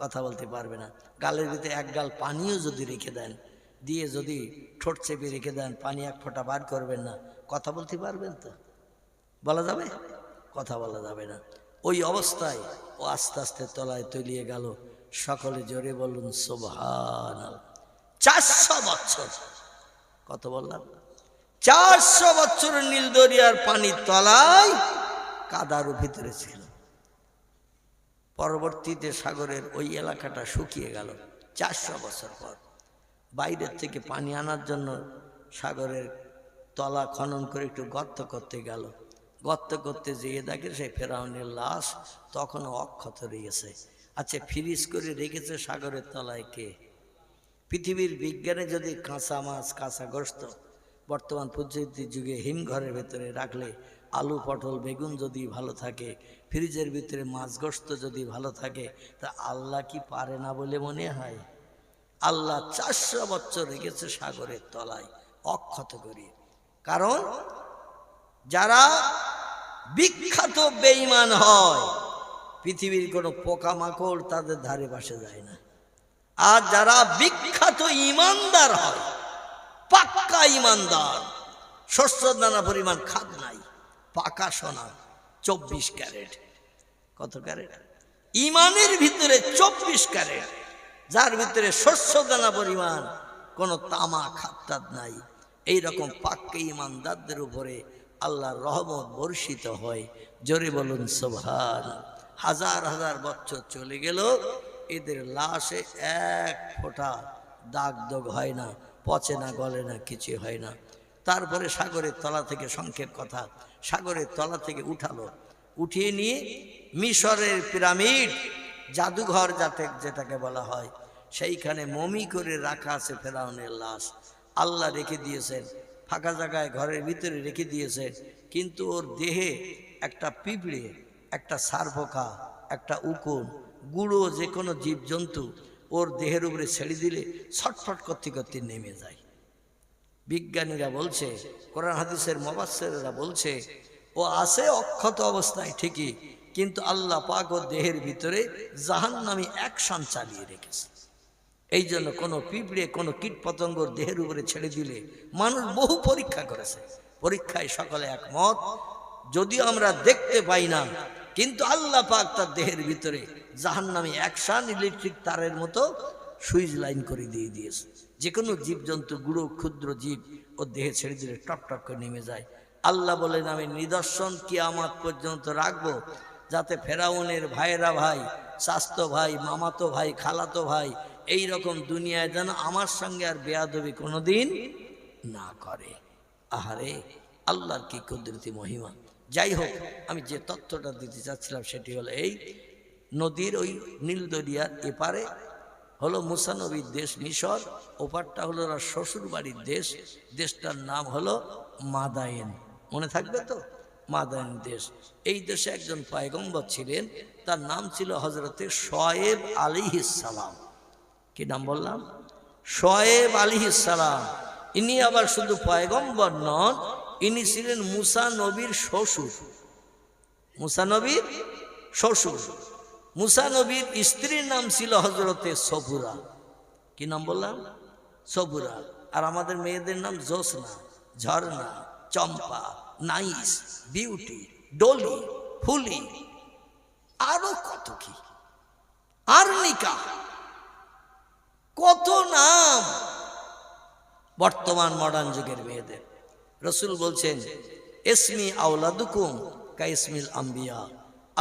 কথা বলতে পারবে না। গালের ভিতরে এক গাল পানিও যদি রেখে দেন, দিয়ে যদি ঠোঁট চেপে রেখে দেন, পানি এক ফোঁটা বার করবেন না, কথা বলতে পারবেন তো? বলা যাবে? কথা বলা যাবে না। ওই অবস্থায় ও আস্তে আস্তে তলায় তলিয়ে গেল। সকলে জোরে বলুন সুবহানাল্লাহ। 400 বছর, কত বললাম? 400 বছর নীল দরিয়ার পানির তলায় কাদার ভিতরে ছিল। পরবর্তীতে সাগরের ওই এলাকাটা শুকিয়ে গেল 400 বছর পর। বাইরের থেকে পানি আনার জন্য সাগরের তলা খনন করে একটু গর্ত করতে গেল। গর্ত করতে যেয়ে দেখে সেই ফেরাউনের লাশ তখনও অক্ষত রয়েছে। আচ্ছা, ফ্রিজ করে রেখেছে সাগরের তলায় কে? পৃথিবীর বিজ্ঞানে যদি কাঁচা মাছ, কাঁচা গোশত বর্তমান প্রযুক্তির যুগে হিমঘরের ভেতরে রাখলে, আলু পটল বেগুন যদি ভালো থাকে, ফ্রিজের ভিতরে মাছ গোশত যদি ভালো থাকে, তা আল্লাহ কি পারে না বলে মনে হয়? আল্লাহ 400 বছর রেখেছে সাগরের তলায় অক্ষত করিয়ে। কারণ যারা বিখ্যাত বেঈমান হয়, পৃথিবীর কোনো পোকামাকড় তাদের ধারে পাশে যায় না। আর যারা বিখ্যাত ইমানদার হয়, পাক্কা ইমানদার, শস্য দানা পরিমাণ খাদ নাই, পাকা সোনা 24 ক্যারেট। কত ক্যারেট? ইমানের ভিতরে 24 ক্যারেট, যার ভিতরে শস্য দানা পরিমাণ কোনো তামা খাদ্দাদ নাই। এইরকম পাক্কা ইমানদারদের উপরে আল্লাহর রহমত বর্ষিত হয়। জোরে বলুন সুবহানাল্লাহ। হাজার হাজার বছর চলে গেল, এদের লাশে এক ফোঁটা দাগ দোগ হয় না, পচে না, গলে না, কিছু হয় না। তারপরে সাগরের তলা থেকে, সংক্ষেপ কথা, সাগরের তলা থেকে উঠালো, উঠিয়ে নিয়ে মিশরের পিরামিড, জাদুঘর যেটাকে বলা হয়, সেইখানে মমি করে রাখা আছে ফেরাউনের লাশ। আল্লাহ রেখে দিয়েছেন ফাঁকা জায়গায়, ঘরের ভিতরে রেখে দিয়েছেন। কিন্তু ওর দেহে একটা পিঁপড়ে, একটা সারপোকা, একটা উকুন, গুঁড়ো যে কোনো জীবজন্তু ওর দেহের উপরে ছেড়ে দিলে ছটফট করতে করতে নেমে যায়। বিজ্ঞানীরা বলছে, কোরআন হাদিসের মুফাসসিররা বলছে, ও আছে অক্ষত অবস্থায় ঠিকই, কিন্তু আল্লাহ পাক ওর দেহের ভিতরে জাহান্নামী অ্যাকশন চালিয়ে রেখেছে। এই জন্য কোনো পিঁপড়ে, কোনো কীট পতঙ্গর দেহের উপরে ছেড়ে দিলে মানুষ বহু পরীক্ষা করেছে, পরীক্ষায় সকলে একমত, যদিও আমরা দেখতে পাই না, কিন্তু আল্লাহ পাক তার দেহের ভিতরে জাহান্নামী অ্যাকশন ইলেকট্রিক তারের মতো সুইচ লাইন করে দিয়ে দিয়েছে। যে কোনো জীবজন্তু, গুঁড়ো ক্ষুদ্র জীব ও দেহে ছেড়ে দিলে টপ টপ করে নেমে যায়। আল্লাহ বলেন, আমি নিদর্শন কিয়ামত পর্যন্ত রাখবো, যাতে ফেরাউনের ভাইয়েরা ভাই, চাচতো ভাই, মামাতো ভাই, খালাতো ভাই, এই রকম দুনিয়ায় যেন আমার সঙ্গে আর বেয়াদবি কোনোদিন না করে। আহারে, আল্লাহর কি কুদরতি মহিমা। যাই হোক, আমি যে তথ্যটা দিতে চাচ্ছিলাম সেটি হলো এই, নদীর ওই নীল দরিয়ার এপারে হলো মুসা নবীর দেশ মিশর, ওপারটা হলো ওর শ্বশুর বাড়ির দেশ, দেশটার নাম হলো মাদায়েন। মনে থাকবে তো, মাদায়েন দেশ। এই দেশে একজন পয়গম্বর ছিলেন, তার নাম ছিল হযরতে শুআয়ব আলাইহিস সালাম। কি নাম বললাম? শুআয়ব আলাইহিস সালাম। ইনি আবার শুধু পয়গম্বর নন, ইনি ছিলেন মুসা নবীর শ্বশুর। মুসা নবীর শ্বশুর। মুসা নবীর স্ত্রীর নাম ছিল হযরতে সফুরা। কি নাম বললাম? সফুরা। আর আমাদের মেয়েদের নাম জোসনা, ঝর্ণা, চম্পা, নাইস, বিউটি, ডলি, ফুলি, আরো কত কি, আর্নিকা, কত নাম বর্তমান মডার্ন যুগের মেয়েদের। রসুল বলছেন, ইসমি আওলাদুকুম কাইসমিল আম্বিয়া।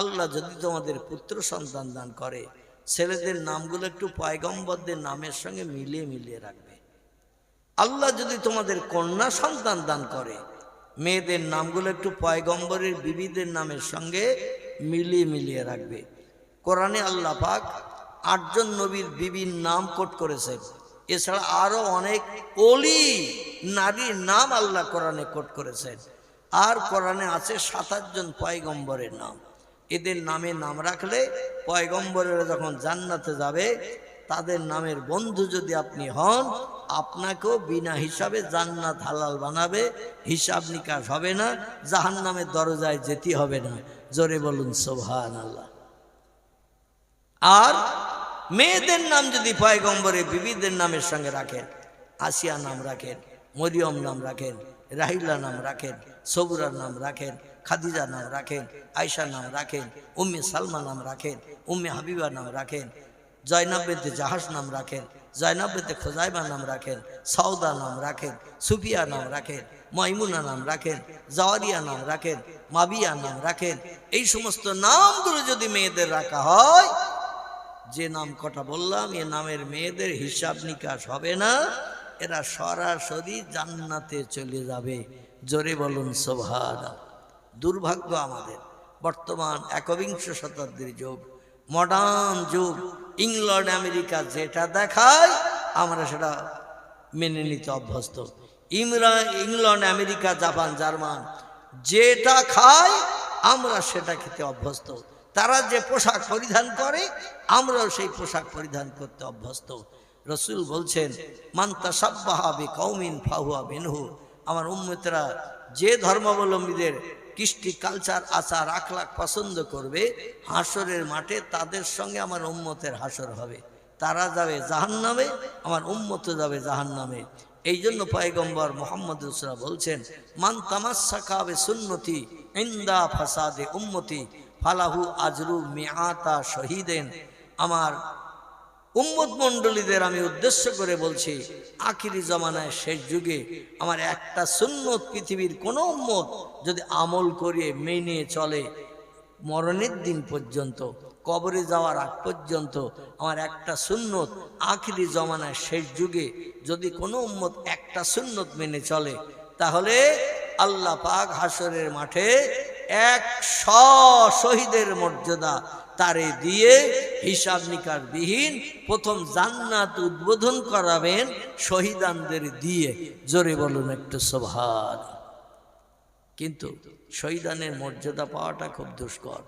আল্লাহ যদি তোমাদের পুত্র সন্তান দান করে, ছেলেদের নামগুলো একটু পয়গম্বরদের নামের সঙ্গে মিলিয়ে মিলিয়ে রাখবে। আল্লাহ যদি তোমাদের কন্যা সন্তান দান করে, মেয়েদের নামগুলো একটু পয়গম্বরের বিবিদের নামের সঙ্গে মিলিয়ে মিলিয়ে রাখবে। কোরআনে আল্লাহ পাক 8 জন নবীর বিবির নাম কোট করেছেন। এছাড়া আরো অনেক ওলি নারীর নাম আল্লাহ কোরআনে কোট করেছেন। আর কোরআনে আছে 27 জন পয়গম্বরের নাম। এদের নামে নাম রাখলে পয়গম্বরেরা যখন জান্নাতে যাবে, তাদের নামের বন্ধু যদি আপনি হন, আপনাকেও বিনা হিসাবে জান্নাত হালাল বানাবে, হিসাব নিকাশ হবে না, জাহান্নামের দরজায় যেতে হবে না। জোরে বলুন সুবহানাল্লাহ। আর মেয়েদের নাম যদি পয়গম্বরের বিবিদের নামের সঙ্গে রাখেন, আসিয়া নাম রাখেন, মরিয়ম নাম রাখেন, রাহিলা নাম রাখেন, সবুরার নাম রাখেন, খাদিজা নাম রাখেন, আয়সা নাম রাখেন, উম্মে সালমা নাম রাখেন, উম্মে হাবিবা নাম রাখেন, জয়নাব বিনতে জাহাস নাম রাখেন, জয়নাব বিনতে খুজাইমা নাম রাখেন, সৌদা নাম রাখেন, সুফিয়া নাম রাখেন, মাইমুনা নাম রাখেন, জাওয়ারিয়া নাম রাখেন, মাবিয়া নাম রাখেন। এই সমস্ত নামগুলো যদি মেয়েদের রাখা হয়, যে নাম কটা বললাম, এ নামের মেয়েদের হিসাব নিকাশ হবে না, এরা সরাসরি জান্নাতে চলে যাবে। জোরে বলুন সুবহানাল্লাহ। দুর্ভাগ্য আমাদের, বর্তমান 21 শতাব্দীর যুগ, মডার্ন যুগ, ইংল্যান্ড আমেরিকা যেটা দেখায় আমরা সেটা মেনে নিতে অভ্যস্ত। ইংল্যান্ড আমেরিকা জাপান জার্মান যেটা খায় আমরা সেটা খেতে অভ্যস্ত। তারা যে পোশাক পরিধান করে আমরাও সেই পোশাক পরিধান করতে অভ্যস্ত। রসুল বলছেন, মান তাসাব্বাহা বিকওমিন ফাহুয়া মিনহু। আমার উম্মতেরা যে ধর্মাবলম্বীদের কৃষ্টি, কালচার, আচার, আখলাক পছন্দ করবে, হাসরের মাঠে তাদের সঙ্গে আমার উম্মতের হাসর হবে। তারা যাবে জাহান্নামে, আমার উম্মত যাবে জাহান্নামে। এই জন্য পয়গম্বর মুহাম্মদ রাসূলুল্লাহ বলছেন, মান তামাসসাকা বিসুন্নতি ইনদা ফাসাদে উম্মতি ফালাহু আজরু মিআতা শহীদেন। আমার উম্মত মণ্ডলীদের আমি উদ্দেশ্য করে বলছি, আখিরি জমানায় শেষ যুগে আমার একটা সুন্নত পৃথিবীর কোনো উম্মত যদি আমল করিয়ে মেনে চলে, মরণের দিন পর্যন্ত, কবরে যাওয়ার আগ পর্যন্ত আমার একটা সুন্নত, আখিরি জমানায় শেষ যুগে যদি কোনো উম্মত একটা সুন্নত মেনে চলে, তাহলে আল্লাহ পাক হাসরের মাঠে 100 শহীদের মর্যাদা তারে দিয়ে হিসাব নিকাশ বিহীন প্রথম জান্নাত উদ্বোধন করাবেন শহীদানদের দিয়ে। জোরে বলুন একটু সুবহান। কিন্তু শহীদানের মর্যাদা পাওয়াটা খুব দুষ্কর।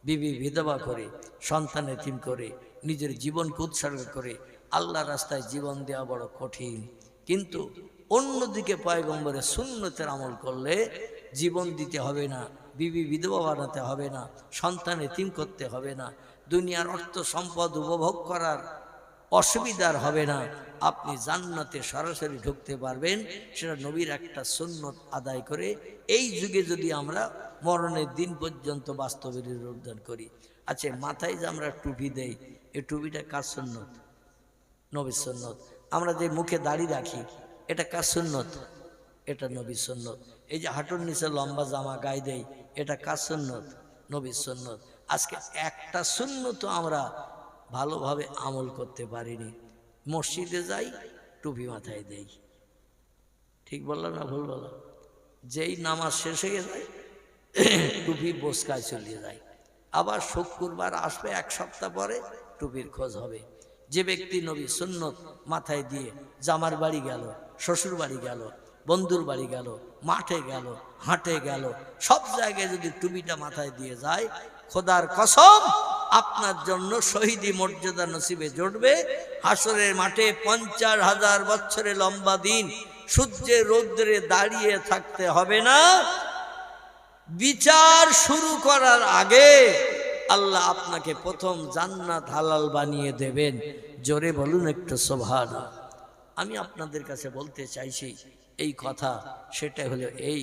বিবি বিধবা করে, সন্তান এতিম করে, নিজের জীবনকে উৎসর্গ করে আল্লাহ রাস্তায় জীবন দেওয়া বড় কঠিন। কিন্তু অন্যদিকে পয়গম্বরের সুন্নতের আমল করলে জীবন দিতে হবে না, বিবি বিধবা বানাতে হবে না, সন্তান এতিম করতে হবে না, দুনিয়ার অর্থ সম্পদ উপভোগ করার অসুবিধার হবে না, আপনি জান্নাতে সরাসরি ঢুকতে পারবেন। সেটা নবীর একটা সুন্নত আদায় করে এই যুগে যদি আমরা মরণের দিন পর্যন্ত বাস্তবে নির্ধারণ করি। আচ্ছা, মাথায় যে আমরা টুপি দেই, এই টুপিটা কার সুন্নত? নবীর সুন্নত। আমরা যে মুখে দাড়ি রাখি, এটা কার সুন্নত? এটা নবীর সুন্নত। এই যে হাঁটুর নিচে লম্বা জামা গায়ে দেই, এটা কার সুন্নত? নবীর সুন্নত। আজকে একটা সুন্নত আমরা ভালোভাবে আমল করতে পারিনি। মসজিদে যাই, টুপি মাথায় দেই, ঠিক বললাম না ভুল বললাম? যেই নামাজ শেষ হয়ে যায় টুপি বোসকায় চলে যায়। আবার শুক্রবার আসবে, 1 সপ্তাহ পরে টুপির খোঁজ হবে। যে ব্যক্তি নবী সুন্নত মাথায় দিয়ে জামার বাড়ি গেল, শ্বশুর বাড়ি গেল, বন্ধুর বাড়ি গেল, মাঠে গেল, হাটে গেল, সব জায়গায় যদি টুপিটা মাথায় দিয়ে যায়, খোদার কসম আপনার জন্য শহীদি মর্যাদা নসিবে জুটবে। হাসরের মাঠে 50,000 বছরের লম্বা দিন সূর্যের রৌদ্রে দাঁড়িয়ে থাকতে হবে না। বিচার শুরু করার আগে আল্লাহ আপনাকে প্রথম জান্নাত হালাল বানিয়ে দেবেন। জোরে বলুন একটু সুবহানাল্লাহ। আমি আপনাদের কাছে বলতে চাইছি এই কথা, সেটা হলো এই,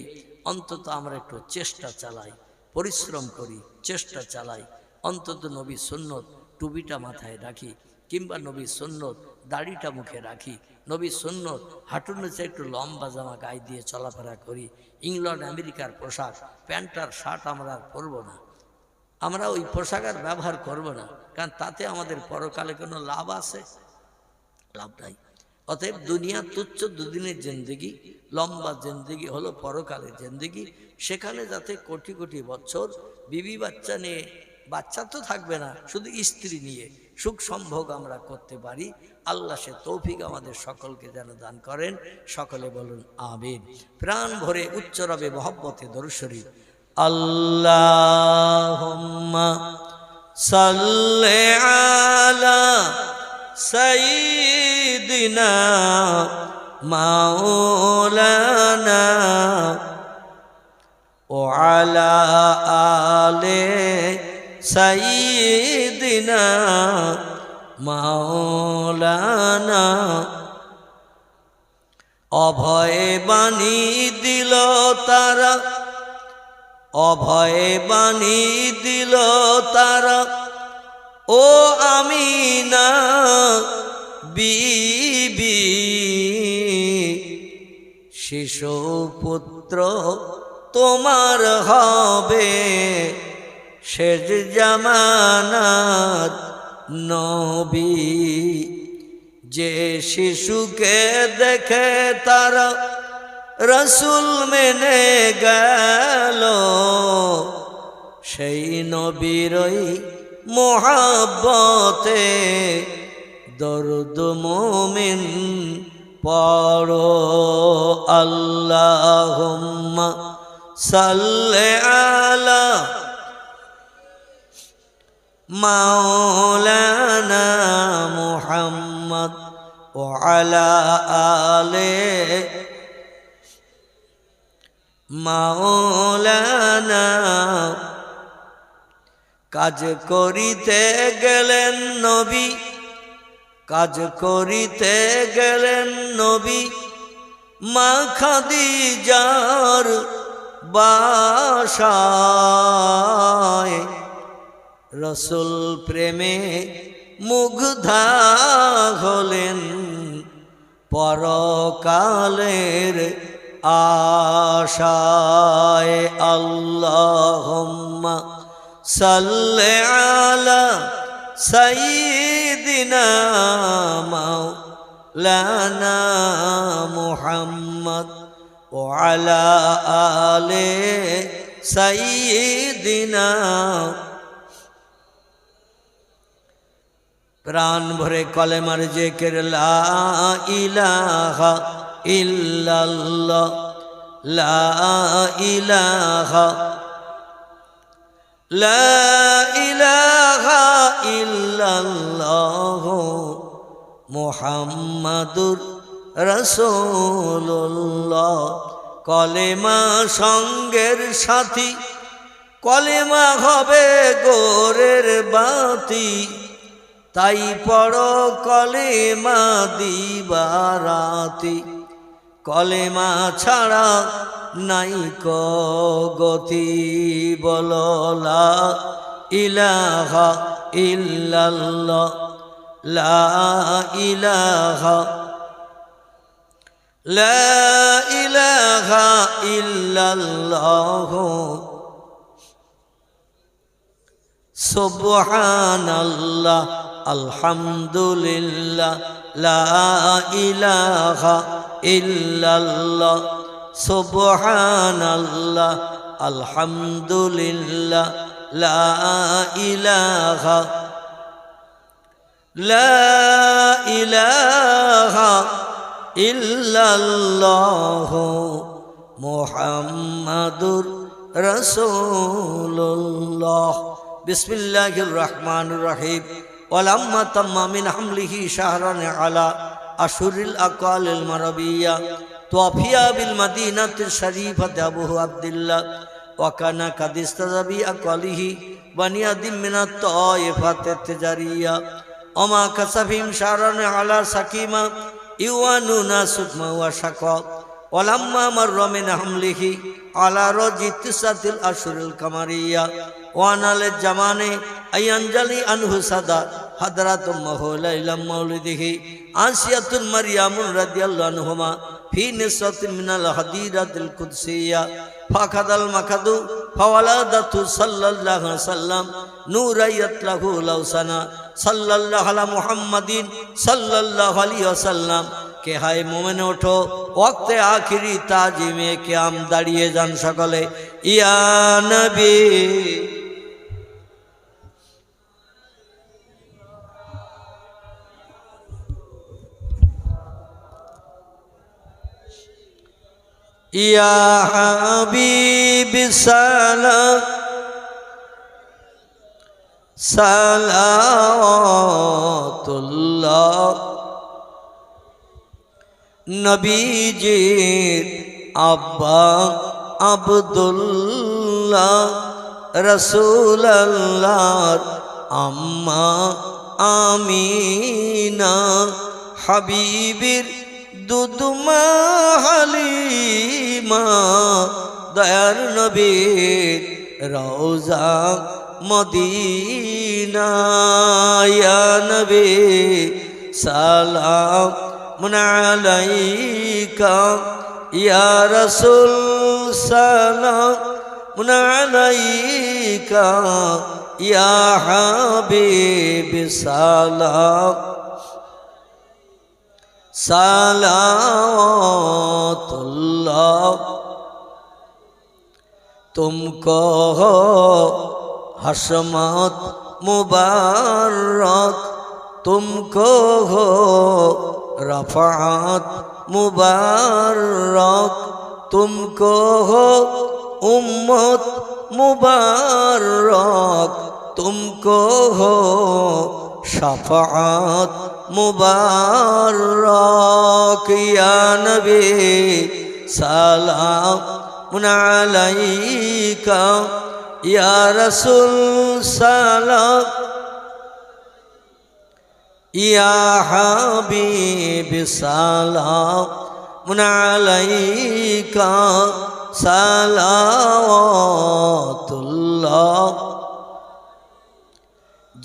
অন্তত আমরা একটু চেষ্টা চালাই, পরিশ্রম করি, চেষ্টা চালাই, অন্তত নবী সুন্নত টুপিটা মাথায় রাখি, কিংবা নবী সুন্নত দাড়িটা মুখে রাখি, নবী সুন্নত হাঁটুর নিচে একটু লম্বা জামা গায়ে দিয়ে চলাফেরা করি। ইংল্যান্ড আমেরিকার পোশাক, প্যান্ট আর শার্ট আমরা আর পরবো না, আমরা ওই পোশাক আর ব্যবহার করবো না, কারণ তাতে আমাদের পরকালে কোনো লাভ আছে? লাভ নাই। অতএব দুনিয়া তুচ্ছ দুদিনের জিন্দেগি, লম্বা জিন্দেগি হলো পরকালের জিন্দেগি। সেখানে যাতে কোটি কোটি বছর বিবি বাচ্চা নিয়ে, বাচ্চা তো থাকবে না, শুধু স্ত্রী নিয়ে সুখ সম্ভোগ আমরা করতে পারি। আল্লাহ সে তৌফিক আমাদের সকলকে যেন দান করেন। সকলে বলুন আমিন। প্রাণ ভরে উচ্চ রবে মহব্বতে দরুদ শরীফ। আল্লাহুম্মা সাল্লি আলা সাইয়্যিদিনা মাওলানা ওয়া আলা আলি সাইয়্যিদিনা মাওলানা। অভয় বাণী দিল তারা, অভয় বাণী দিল তারা, ও আমিনা বিবি। শিশু পুত্র তোমার হবে শেষ জামানাত নবী। যে শিশুকে দেখে তারা রসুল মেনে গেল, সেই নবীরই মোহাব্বতে দরুদ মুমিন পড়ো। আল্লাহুম্মা সাল্লি আলা মাওলানা মুহাম্মদ ওয়া আলা আলি মাওলানা। কাজ করিতে গেলেন নবী, কাজ করিতে গেলেন নবী মা খাদিজার বাসায়। রসুল প্রেমে মুগ্ধা হলেন পরকালের আশায়। আল্লাহুম্মা সাল্লি আলা সাইয়্যিদিনা মাওলানা মুহাম্মদ ওয়া আলা আলি সাইয়্যিদিনা। প্রাণ ভরে কলেমার জিকির লা ইলাহা ইল্লাল্লাহ, লা ইলাহা, লা ইলাহা ইল্লাল্লাহ মুহাম্মাদুর রাসূলুল্লাহ। কলেমা সঙ্গের সাথী, কলেমা হবে গোরের বাতি। তাই পড়ো কলেমা দিবারাতি, কলেমা ছাড়া নাই গতি। বলো লা ইলাহা ইল্লাল্লাহ, লা ইলাহা, লা ইলাহা ইল্লাল্লাহ সুবহানাল্লাহ আলহামদুলিল্লাহ, লা ইলাহা ইল্লাল্লাহ সুবহানাল্লাহ আলহামদুলিল্লাহ, লা ইলাহা, লা ইলাহা ইল্লাল্লাহ মুহাম্মাদুর রাসূলুল্লাহ। বিসমিল্লাহির রহমানির রহিম। ওয়ালাম্মা তাম্মা মিন হামলিহি শাহরান আলা আশুরিল আকালিল মারাবিয়া তোয়াফিয়া বিল মাদিনাতির শরীফাতি আবু আব্দুল্লাহ ওয়া কানা কাদ ইস্তাজাবি আকালিহি বানিয়াদিম মিনাত তায়েফাতিত তিজারিয়া ওমা কাসাফিম শাহরান আলা সাকিমা ইওয়ানুনা সুকমা ওয়া শাকা ওয়ালাম্মা মাররা মিন হামলিহি আলা রাজি তিসাতিল আশুরিল কামারিয়া ওয়ানাল জামানে আয়ানজালি আনহু সাদা হাদরাতুম মাহুলাইলাম মাউলিদিহি আসিয়াতুল মারইয়ামুর রাদিয়াল্লাহু আনহুমা ফি নিসাতিন মিনাল হাদিরাতিল কুদসিয়া ফাখাদাল মাকাদু ফাওয়ালাদাতু সাল্লাল্লাহু আলাইহি ওয়াসাল্লাম নূরাইয়াত লাহু লাউসানা সাল্লাল্লাহু আলা মুহাম্মাদিন সাল্লাল্লাহু আলাইহি ওয়াসাল্লাম। কে হায় মোমেনে ওঠো, ওয়াক্তে আখিরি তাজিমে কিয়াম দাঁড়িয়ে যান সকলে। ইয়া নবী ইয়া হাবিবি সালাম সালাওয়াতুল্লাহ নবীজির আব্বা আব্দুল্লাহ রাসূলুল্লাহর আম্মা আমিনা হাবিবির দুদমা হালিমা দয়ার নবীর রওজা মদিনা। ইয়া নবী সালাম আলাইকা ইয়া রাসূল সালাম আলাইকা ইয়া হাবিব সালাম सालावतुल्लाह तुमको हो हशमत मुबारक तुमको हो रफ़ात मुबारक तुमको हो उम्मत मुबारक तुमको हो शफ़ाअत मुबारक। या नबी सलाम अलैका या रसूल सलाम या हबीब सलाम अलैका सलावतुल्लाह।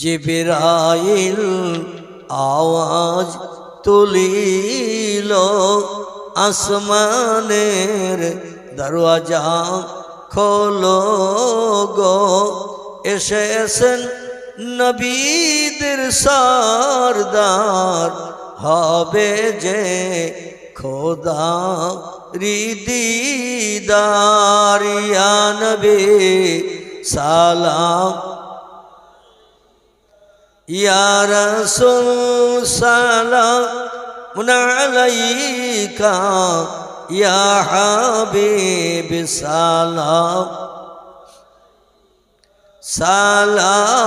जिब्राइल आवाज तुलिल आसमानेर दरवाजा खोलो गो एसेছেন নবীদের সরদার হবে যে খোদা দিদার। ইয়া নবী সালাম या रसूल सलाम अलैका या हबीब सलाम सलावतुल्लाह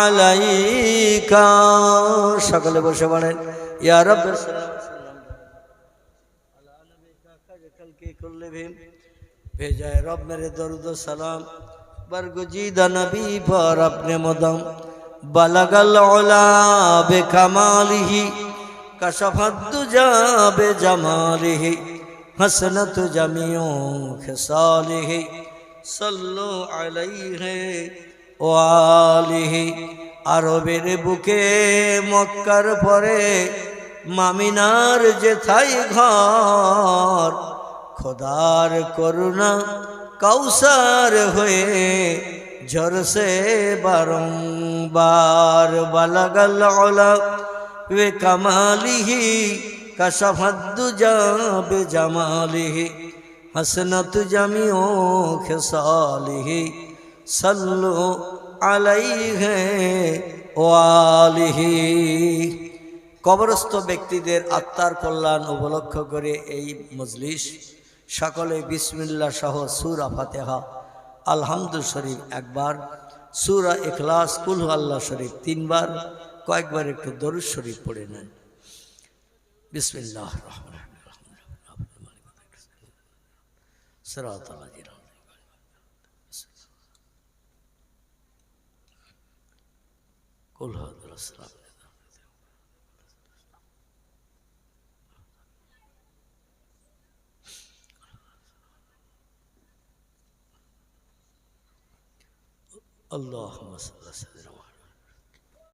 अलैका। सकले बसे पड़ेन या रब भेजा है रब मेरे दरूद सलाम बरगुजीदा नबी पर अपने मदम बलगल उला बेकमालिही कशफत दुजा बेजमालिही हसनत जमीओ खिसालिही सल्लु अलैहि व आलिही। আরবের বুকে মক্কার পরে মামিনার যেথায় ঘর খোদার করুণা कौसर हुए झर से बारंबार बलगल उला वे कमालिही कशफत दुजा बेजमालिही हसनत जमीओ खिसालिही सल्लु আলাইহি ওয়ালিহি। কবরস্থ ব্যক্তিদের আত্মার কল্যাণ উপলক্ষ করে এই মজলিস সকলে বিসমিল্লাহ সহ সূরা ফাতিহা, আলহামদু শরীফ একবার, সূরা ইখলাস, কুল আল্লাহ শরীফ তিনবার, কয়েকবার একটু দরুদ শরীফ পড়ে নেন। বিসমিল্লাহির রহমানির রহিম। সিরাতাল লাযিনা কুল হাদারাস। اللهم صل على سيدنا محمد